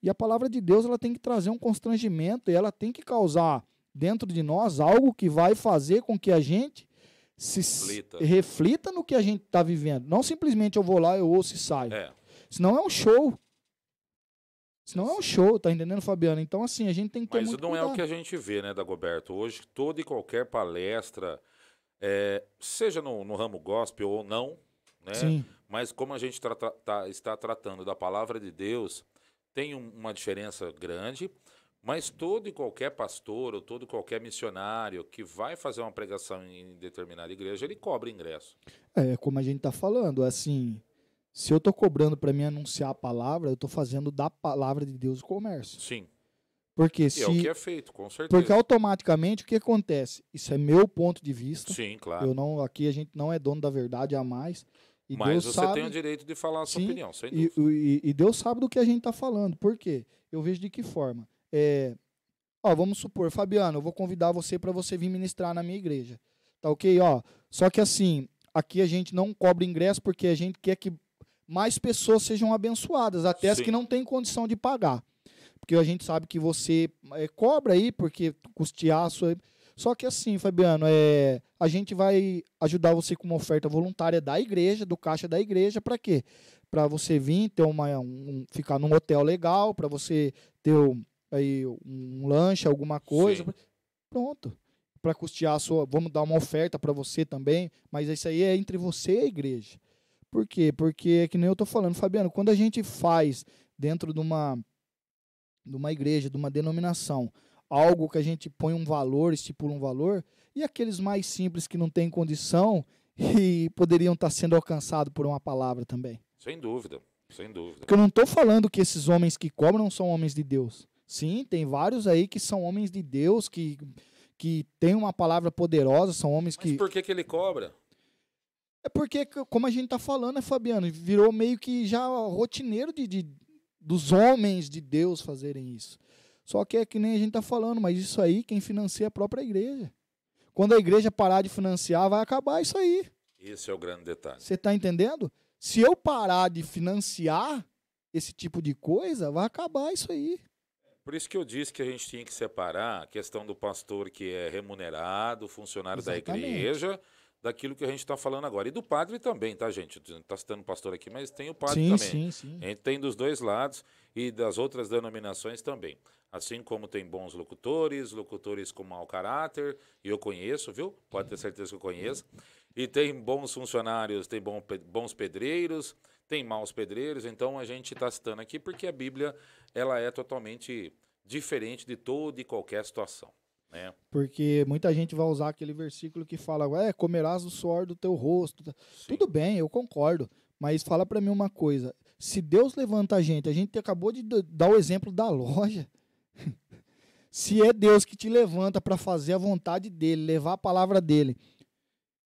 E a palavra de Deus ela tem que trazer um constrangimento e ela tem que causar dentro de nós algo que vai fazer com que a gente reflita no que a gente está vivendo. Não simplesmente eu vou lá, eu ouço e saio. Senão é um show. Tá entendendo, Fabiano? Então, assim, a gente tem que ter muito cuidado. Mas não é o que a gente vê, né, Dagoberto? Hoje, toda e qualquer palestra, seja no ramo gospel ou não, né? Sim. Mas como a gente está tratando da palavra de Deus, tem uma diferença grande, mas todo e qualquer pastor ou todo e qualquer missionário que vai fazer uma pregação em determinada igreja, ele cobra ingresso. Como a gente está falando, assim, se eu estou cobrando para mim anunciar a palavra, eu estou fazendo da palavra de Deus o comércio. Sim. Porque é o que é feito, com certeza. Porque automaticamente o que acontece? Isso é meu ponto de vista. Sim, claro. Aqui a gente não é dono da verdade jamais. E mas Deus você sabe, tem o direito de falar a sua opinião, sem dúvida. E Deus sabe do que a gente está falando. Por quê? Eu vejo de que forma. Vamos supor, Fabiano, eu vou convidar você para você vir ministrar na minha igreja. Tá ok? Só que assim, aqui a gente não cobra ingresso porque a gente quer que mais pessoas sejam abençoadas, até as que não têm condição de pagar. porque a gente sabe que você cobra aí, porque custear a sua... Só que assim, Fabiano, a gente vai ajudar você com uma oferta voluntária da igreja, do caixa da igreja, para quê? Para você vir, ter ficar num hotel legal, para você ter aí um lanche, alguma coisa. Pronto. Para custear a sua... Vamos dar uma oferta para você também, mas isso aí é entre você e a igreja. Por quê? Porque, é que nem eu estou falando, Fabiano, quando a gente faz dentro de uma igreja, de uma denominação, algo que a gente põe um valor, estipula um valor, e aqueles mais simples que não têm condição e poderiam estar sendo alcançados por uma palavra também. Sem dúvida, sem dúvida. Porque eu não estou falando que esses homens que cobram são homens de Deus. Sim, tem vários aí que são homens de Deus, que têm uma palavra poderosa, são homens que... Mas por que ele cobra? É porque, como a gente está falando, Fabiano, virou meio que já rotineiro dos homens de Deus fazerem isso. Só que é que nem a gente está falando, mas isso aí quem financia é a própria igreja. Quando a igreja parar de financiar, vai acabar isso aí. Esse é o grande detalhe. Você está entendendo? Se eu parar de financiar esse tipo de coisa, vai acabar isso aí. Por isso que eu disse que a gente tinha que separar a questão do pastor que é remunerado, funcionário Exatamente. da igreja, daquilo que a gente está falando agora. E do padre também, tá, gente? Está citando o pastor aqui, mas tem o padre também. Sim. A gente tem dos dois lados e das outras denominações também. Assim como tem bons locutores com mau caráter, e eu conheço, viu? Pode ter certeza que eu conheço. E tem bons funcionários, tem bons pedreiros, tem maus pedreiros. Então a gente está citando aqui porque a Bíblia ela é totalmente diferente de toda e qualquer situação, né? Porque muita gente vai usar aquele versículo que fala, comerás o suor do teu rosto. Sim. Tudo bem, eu concordo. Mas fala para mim uma coisa. Se Deus levanta a gente acabou de dar o exemplo da loja. Se é Deus que te levanta para fazer a vontade dele, levar a palavra dele,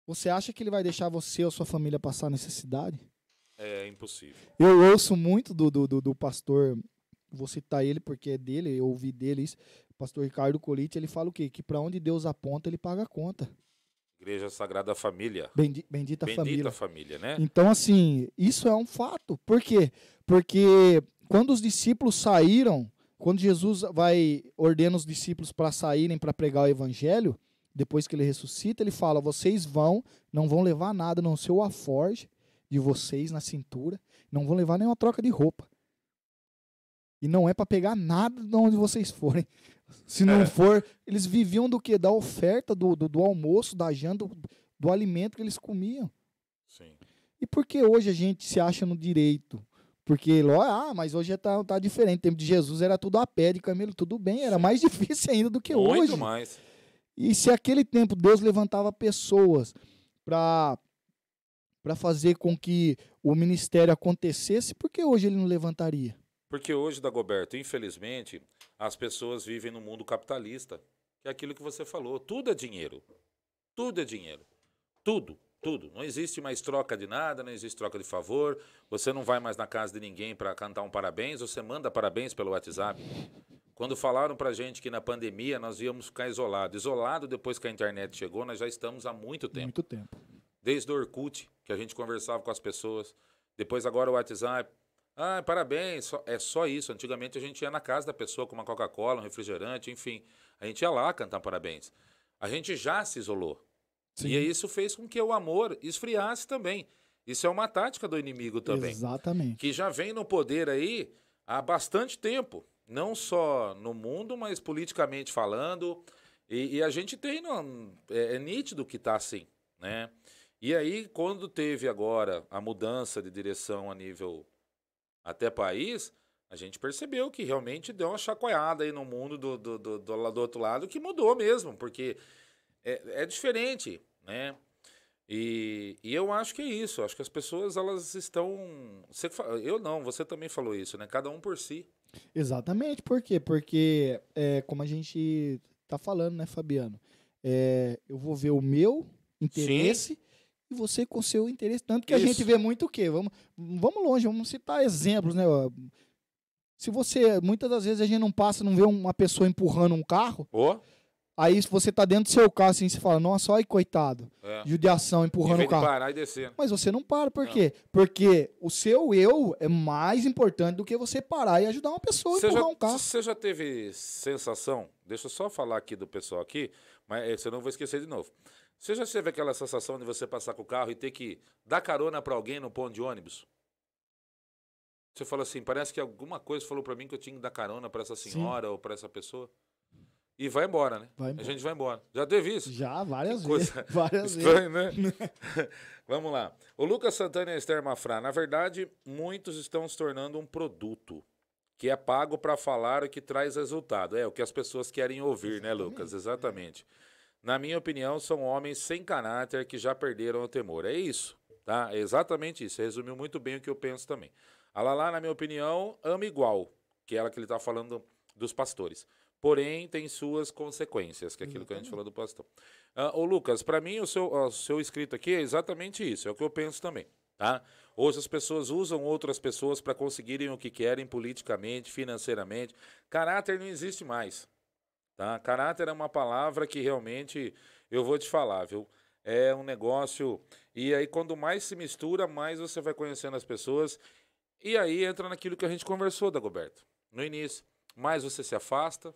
você acha que ele vai deixar você ou sua família passar necessidade? É impossível. Eu ouço muito do pastor, vou citar ele porque é dele, eu ouvi dele isso, o pastor Ricardo Colite, ele fala o quê? Que para onde Deus aponta, ele paga a conta. Igreja Sagrada Família. Bendita família. Bendita família, né? Então, assim, isso é um fato. Por quê? Porque quando os discípulos saíram, quando Jesus ordena os discípulos para saírem para pregar o evangelho, depois que ele ressuscita, ele fala, vocês não vão levar nada, não ser o alforje de vocês na cintura, não vão levar nenhuma troca de roupa. E não é para pegar nada de onde vocês forem. Se não for, eles viviam do quê? Da oferta, do almoço, da janta, do alimento que eles comiam. Sim. E por que hoje a gente se acha no direito? Porque, mas hoje tá diferente. No tempo de Jesus era tudo a pé de camelo, tudo bem, era mais difícil ainda do que hoje. Muito mais. E se aquele tempo Deus levantava pessoas para fazer com que o ministério acontecesse, por que hoje ele não levantaria? Porque hoje, Dagoberto, infelizmente, as pessoas vivem no mundo capitalista, que é aquilo que você falou. Tudo é dinheiro. Tudo é dinheiro. Tudo. Não existe mais troca de nada, não existe troca de favor. Você não vai mais na casa de ninguém para cantar um parabéns, você manda parabéns pelo WhatsApp. Quando falaram pra gente que na pandemia nós íamos ficar isolados. Isolado depois que a internet chegou, nós já estamos há muito tempo. Muito tempo. Desde o Orkut, que a gente conversava com as pessoas. Depois agora o WhatsApp. Parabéns, é só isso. Antigamente a gente ia na casa da pessoa com uma Coca-Cola, um refrigerante, enfim. A gente ia lá cantar parabéns. A gente já se isolou. Sim. E isso fez com que o amor esfriasse também. Isso é uma tática do inimigo também. Exatamente. Que já vem no poder aí há bastante tempo. Não só no mundo, mas politicamente falando. E a gente tem... É nítido que está assim, né? E aí, quando teve agora a mudança de direção a nível até país, a gente percebeu que realmente deu uma chacoalhada aí no mundo do outro lado, que mudou mesmo, porque é diferente, né? E eu acho que é isso. Acho que as pessoas, elas estão... você também falou isso, né? Cada um por si. Exatamente. Por quê? Porque, como a gente tá falando, né, Fabiano? Eu vou ver o meu interesse... Sim. E você com o seu interesse. Tanto que a gente vê muito o quê? Vamos longe, vamos citar exemplos, né? Se você, muitas das vezes a gente não passa, não vê uma pessoa empurrando um carro, Aí se você tá dentro do seu carro, assim, você fala, nossa, olha que coitado. Judiação, Em empurrando vez o carro. de parar e descer. Mas você não para, por quê? Porque o seu eu é mais importante do que você parar e ajudar uma pessoa a empurrar um carro. Você já teve sensação, deixa eu só falar aqui do pessoal aqui, mas senão eu vou esquecer de novo. Você já teve aquela sensação de você passar com o carro e ter que dar carona para alguém no ponto de ônibus? Você fala assim, parece que alguma coisa falou para mim que eu tinha que dar carona para essa senhora ou para essa pessoa. E vai embora, né? Vai embora. A gente vai embora. Já teve isso? Já, várias Que vezes. coisa Várias estranho, vezes. né? Vamos lá. O Lucas Santana e a Esther Mafra. Na verdade, muitos estão se tornando um produto que é pago para falar o que traz resultado. É o que as pessoas querem ouvir, né, Lucas? Exatamente. Na minha opinião, são homens sem caráter que já perderam o temor. É isso, tá? É exatamente isso. Você resumiu muito bem o que eu penso também. A Lala, na minha opinião, ama igual, que é ela que ele está falando dos pastores. Porém, tem suas consequências, que é aquilo que a gente falou do pastor. Ô, Lucas, para mim, o seu escrito aqui é exatamente isso, é o que eu penso também. Tá? Hoje as pessoas usam outras pessoas para conseguirem o que querem politicamente, financeiramente. Caráter não existe mais. Tá? Caráter é uma palavra que realmente, eu vou te falar, viu? É um negócio... E aí, quando mais se mistura, mais você vai conhecendo as pessoas. E aí entra naquilo que a gente conversou, Dagoberto, no início. Mais você se afasta.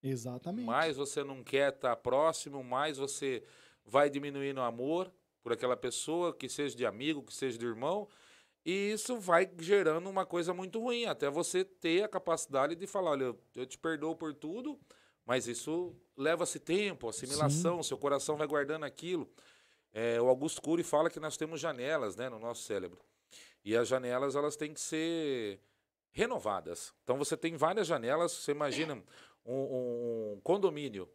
Exatamente. Mais você não quer estar próximo, mais você vai diminuindo o amor por aquela pessoa, que seja de amigo, que seja de irmão, e isso vai gerando uma coisa muito ruim, até você ter a capacidade de falar, olha, eu te perdoo por tudo, mas isso leva-se tempo, assimilação, seu coração vai guardando aquilo. O Augusto Cury fala que nós temos janelas, né, no nosso cérebro, e as janelas elas têm que ser renovadas. Então você tem várias janelas, você imagina um condomínio.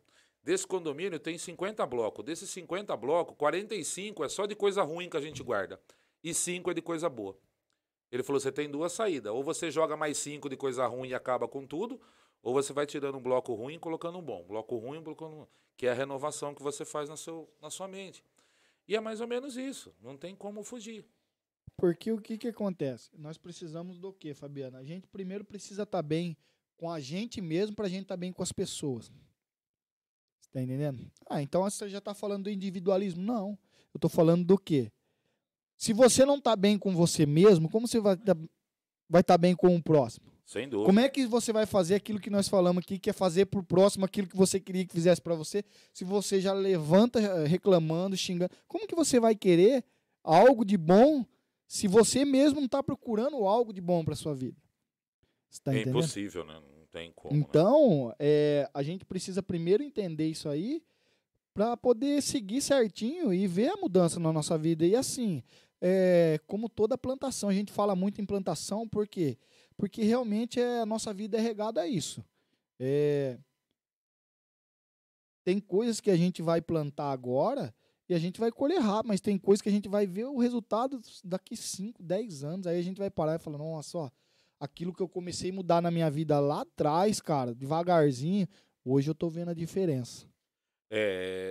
Desse condomínio tem 50 blocos. Desses 50 blocos, 45 é só de coisa ruim que a gente guarda. E 5 é de coisa boa. Ele falou, você tem duas saídas. Ou você joga mais 5 de coisa ruim e acaba com tudo, ou você vai tirando um bloco ruim e colocando um bom. Bloco ruim, colocando um bom. Que é a renovação que você faz na sua mente. E é mais ou menos isso. Não tem como fugir. Porque o que acontece? Nós precisamos do quê, Fabiana? A gente primeiro precisa estar bem com a gente mesmo para a gente estar bem com as pessoas. Você tá entendendo? Então você já está falando do individualismo. Não. Eu estou falando do quê? Se você não está bem com você mesmo, como você vai estar bem com o próximo? Sem dúvida. Como é que você vai fazer aquilo que nós falamos aqui, que é fazer pro próximo aquilo que você queria que fizesse para você, se você já levanta reclamando, xingando? Como que você vai querer algo de bom se você mesmo não está procurando algo de bom para sua vida? Você tá entendendo? Impossível, né? Não tem como. Então, a gente precisa primeiro entender isso aí para poder seguir certinho e ver a mudança na nossa vida. E assim, como toda plantação, a gente fala muito em plantação, por quê? Porque realmente a nossa vida é regada a isso. Tem coisas que a gente vai plantar agora e a gente vai colher rápido, mas tem coisas que a gente vai ver o resultado daqui 5, 10 anos. Aí a gente vai parar e falar, nossa, ó, aquilo que eu comecei a mudar na minha vida lá atrás, cara, devagarzinho, hoje eu tô vendo a diferença.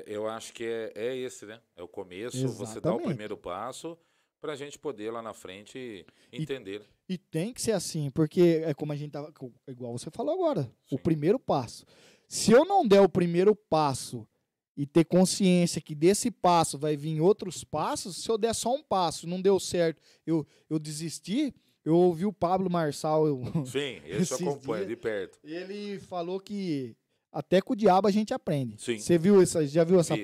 Eu acho que é esse, né? É o começo, Exatamente. Você dá o primeiro passo para a gente poder lá na frente entender. E tem que ser assim, porque é como a gente tava, igual você falou agora, Sim. O primeiro passo. Se eu não der o primeiro passo e ter consciência que desse passo vai vir outros passos, se eu der só um passo, não deu certo, eu desisti. Eu ouvi o Pablo Marçal. Sim, esse eu acompanho de perto. Ele falou que até com o diabo a gente aprende. Sim. Você viu já viu essa?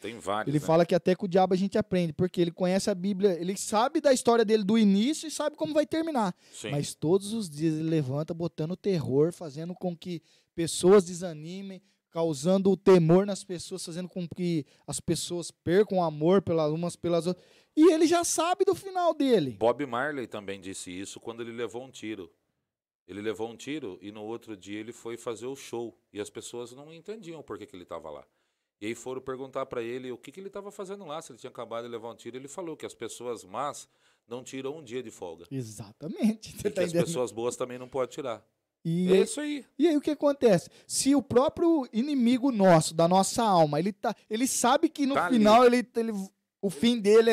Tem vários. Ele fala que até com o diabo a gente aprende, porque ele conhece a Bíblia, ele sabe da história dele do início e sabe como vai terminar. Sim. Mas todos os dias ele levanta botando terror, fazendo com que pessoas desanimem, causando o temor nas pessoas, fazendo com que as pessoas percam o amor umas pelas outras. E ele já sabe do final dele. Bob Marley também disse isso quando ele levou um tiro. Ele levou um tiro e no outro dia ele foi fazer o show. E as pessoas não entendiam por que ele estava lá. E aí foram perguntar para ele o que ele estava fazendo lá, se ele tinha acabado de levar um tiro. Ele falou que as pessoas más não tiram um dia de folga. Exatamente. E que as pessoas boas também não podem tirar. E é isso aí. E aí o que acontece? Se o próprio inimigo nosso, da nossa alma, ele sabe que no final o fim dele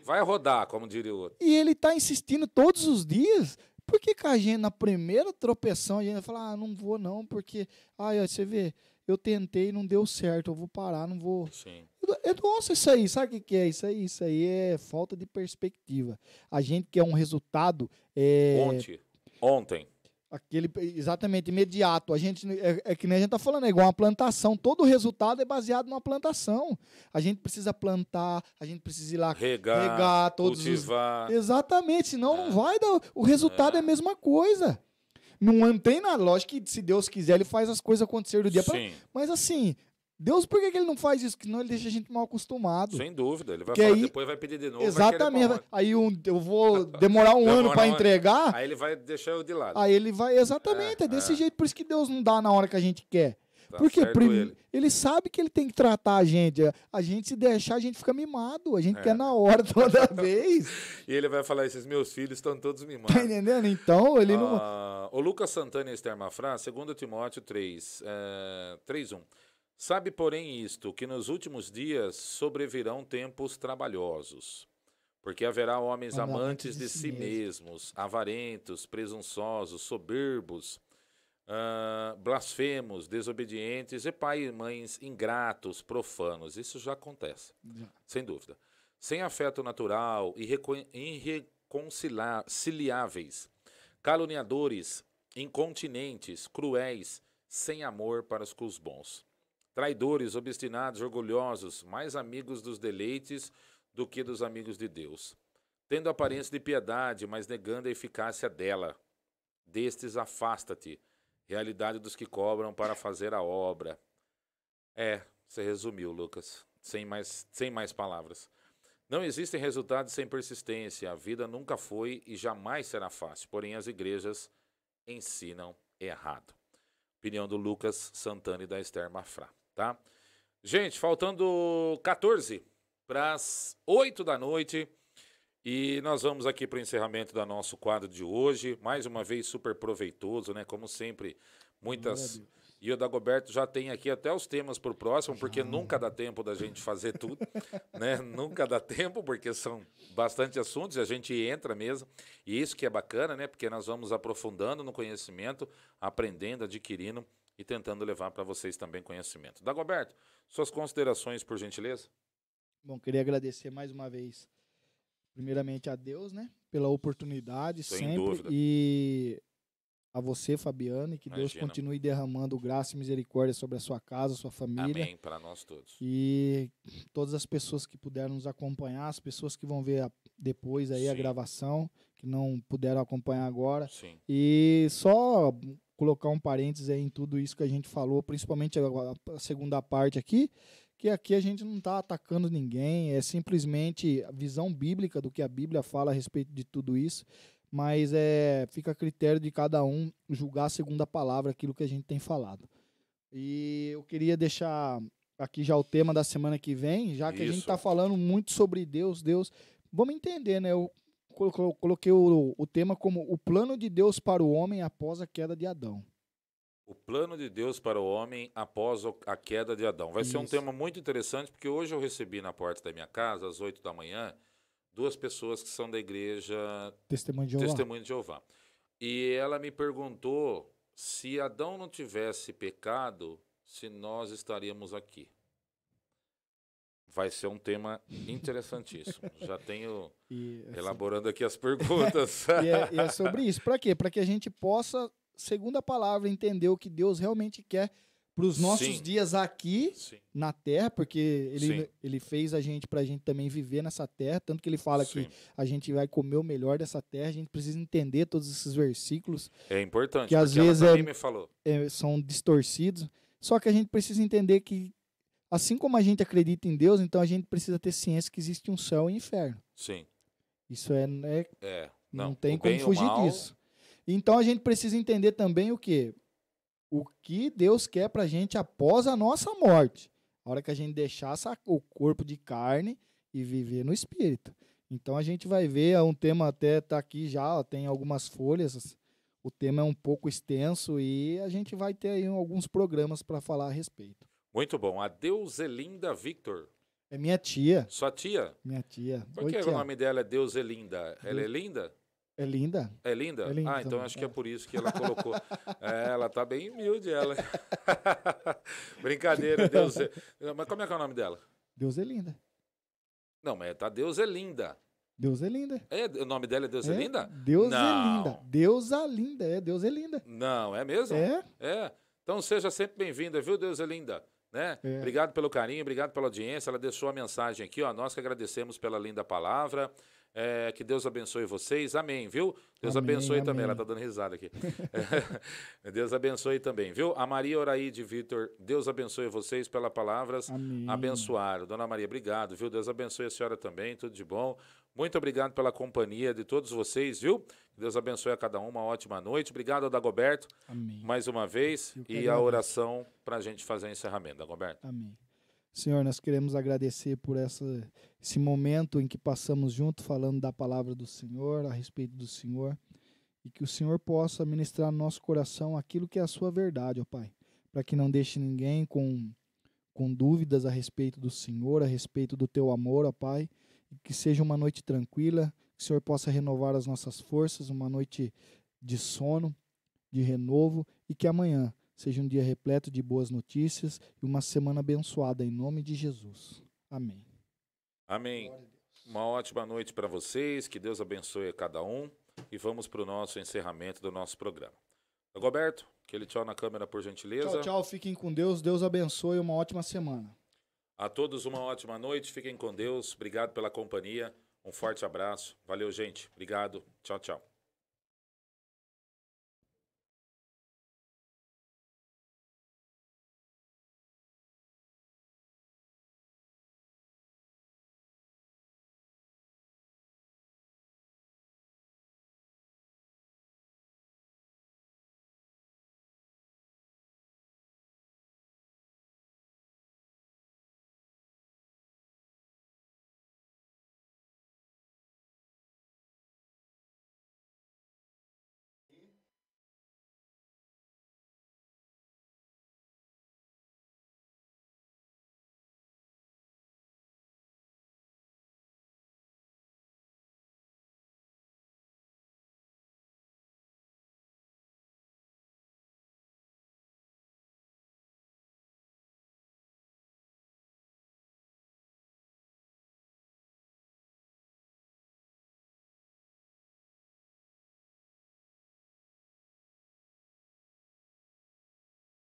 vai rodar, como diria o outro. E ele tá insistindo todos os dias, Por que que a gente, na primeira tropeção, a gente vai falar, não vou não, porque, você vê, eu tentei, não deu certo, eu vou parar, não vou. Sim. Nossa, isso aí, sabe o que é isso aí? Isso aí é falta de perspectiva. A gente quer um resultado Ontem. exatamente imediato. A gente é que nem a gente tá falando, é igual uma plantação. Todo resultado é baseado numa plantação. A gente precisa plantar, a gente precisa ir lá regar todos cultivar. Exatamente, senão não vai dar. O resultado é a mesma coisa. Não tem nada. Lógico que se Deus quiser, ele faz as coisas acontecer do dia para. Mas assim, Deus, por que ele não faz isso? Porque senão ele deixa a gente mal acostumado. Sem dúvida. Ele vai falar, depois vai pedir de novo. Exatamente. Aí eu vou demorar um ano para entregar. Aí ele vai deixar eu de lado. Aí ele vai, exatamente. É desse jeito. Por isso que Deus não dá na hora que a gente quer. Tá. Porque ele sabe que ele tem que tratar a gente. A gente, se deixar, a gente fica mimado. A gente quer na hora toda vez. E ele vai falar, esses meus filhos estão todos mimados. Tá entendendo? Então, ele não... O Lucas Santana e Esther Mafra, 2 Timóteo 3:1. Sabe, porém, isto, que nos últimos dias sobrevirão tempos trabalhosos, porque haverá homens amantes de si mesmos, avarentos, presunçosos, soberbos, blasfemos, desobedientes e pais e mães ingratos, profanos. Isso já acontece, sem dúvida. Sem afeto natural, irreconciliáveis, caluniadores, incontinentes, cruéis, sem amor para com os bons. Traidores, obstinados, orgulhosos, mais amigos dos deleites do que dos amigos de Deus. Tendo aparência de piedade, mas negando a eficácia dela. Destes afasta-te. Realidade dos que cobram para fazer a obra. Você resumiu, Lucas. Sem mais palavras. Não existem resultados sem persistência. A vida nunca foi e jamais será fácil. Porém, as igrejas ensinam errado. Opinião do Lucas Santana e da Esther Mafra. Tá? Gente, faltando 14 para as 8 da noite e nós vamos aqui para o encerramento do nosso quadro de hoje, mais uma vez super proveitoso, né? Como sempre, muitas... E o Dagoberto já tem aqui até os temas para o próximo, porque nunca dá tempo da gente fazer tudo, né? Nunca dá tempo, porque são bastante assuntos e a gente entra mesmo. E isso que é bacana, né? Porque nós vamos aprofundando no conhecimento, aprendendo, adquirindo e tentando levar para vocês também conhecimento. Dagoberto, suas considerações, por gentileza? Bom, queria agradecer mais uma vez, primeiramente a Deus, né? Pela oportunidade, sem sempre. Dúvida. E a você, Fabiano, e que Deus continue derramando graça e misericórdia sobre a sua casa, a sua família. Amém, para nós todos. E todas as pessoas que puderam nos acompanhar, as pessoas que vão ver depois aí a gravação, que não puderam acompanhar agora. Sim. E só colocar um parênteses aí em tudo isso que a gente falou, principalmente a segunda parte aqui, que aqui a gente não está atacando ninguém, é simplesmente a visão bíblica do que a Bíblia fala a respeito de tudo isso, mas fica a critério de cada um julgar segundo a palavra aquilo que a gente tem falado. E eu queria deixar aqui já o tema da semana que vem, já que a gente está falando muito sobre Deus, vamos entender, né? Eu coloquei o tema como o plano de Deus para o homem após a queda de Adão. O plano de Deus para o homem após a queda de Adão. Vai ser um tema muito interessante, porque hoje eu recebi na porta da minha casa, às 8 da manhã, 2 pessoas que são da igreja Testemunho de Jeová. E ela me perguntou se Adão não tivesse pecado, se nós estaríamos aqui. Vai ser um tema interessantíssimo. Já tenho elaborando aqui as perguntas. E é sobre isso. Para quê? Para que a gente possa, segundo a palavra, entender o que Deus realmente quer para os nossos dias aqui na Terra, porque ele fez a gente para a gente também viver nessa Terra, tanto que ele fala que a gente vai comer o melhor dessa Terra, a gente precisa entender todos esses versículos. É importante, que às vezes me falou. São distorcidos, só que a gente precisa entender que, assim como a gente acredita em Deus, então a gente precisa ter ciência que existe um céu e um inferno. Sim. Isso não tem como fugir disso. Então a gente precisa entender também o quê? O que Deus quer pra gente após a nossa morte. A hora que a gente deixar o corpo de carne e viver no espírito. Então a gente vai ver, um tema até tá aqui já, tem algumas folhas. O tema é um pouco extenso e a gente vai ter aí alguns programas para falar a respeito. Muito bom. A Deuselinda Victor. É minha tia. Sua tia? Minha tia. Por que o nome dela é Deuselinda? Ela é linda? É linda. É linda? É linda Então também, acho que é por isso que ela colocou. Ela tá bem humilde, ela. Brincadeira, Deus. Mas como é que é o nome dela? Deus é linda. Não, mas tá Deus é linda. Deus é linda. O nome dela é Deus é linda? Deus Não. é linda. Deusa linda, Deus é linda. Não, é mesmo? É. Então seja sempre bem-vinda, viu, Deus é linda? Né? Obrigado pelo carinho, obrigado pela audiência. Ela deixou a mensagem aqui, ó. Nós que agradecemos pela linda palavra. Que Deus abençoe vocês. Amém, viu? Deus Amém, abençoe amém. também. Ela tá dando risada aqui. Deus abençoe também, viu? A Maria Oraide Vitor, Deus abençoe vocês pelas palavras. Amém. Abençoaram. Dona Maria, obrigado, viu? Deus abençoe a senhora também, tudo de bom. Muito obrigado pela companhia de todos vocês, viu? Deus abençoe a cada um, uma ótima noite. Obrigado, Dagoberto, Amém. mais uma vez. Eu que E a agradeço. oração para a gente fazer o encerramento, Dagoberto. Amém. Senhor, nós queremos agradecer por esse momento em que passamos junto falando da palavra do Senhor, a respeito do Senhor, e que o Senhor possa ministrar no nosso coração aquilo que é a sua verdade, ó Pai, para que não deixe ninguém com dúvidas a respeito do Senhor, a respeito do teu amor, ó Pai, e que seja uma noite tranquila, que o Senhor possa renovar as nossas forças, uma noite de sono, de renovo, e que amanhã seja um dia repleto de boas notícias e uma semana abençoada, em nome de Jesus. Amém. Amém. Uma ótima noite para vocês, que Deus abençoe a cada um. E vamos para o nosso encerramento do nosso programa. Dagoberto, aquele tchau na câmera, por gentileza. Tchau, tchau. Fiquem com Deus. Deus abençoe. Uma ótima semana. A todos uma ótima noite. Fiquem com Deus. Obrigado pela companhia. Um forte abraço. Valeu, gente. Obrigado. Tchau, tchau.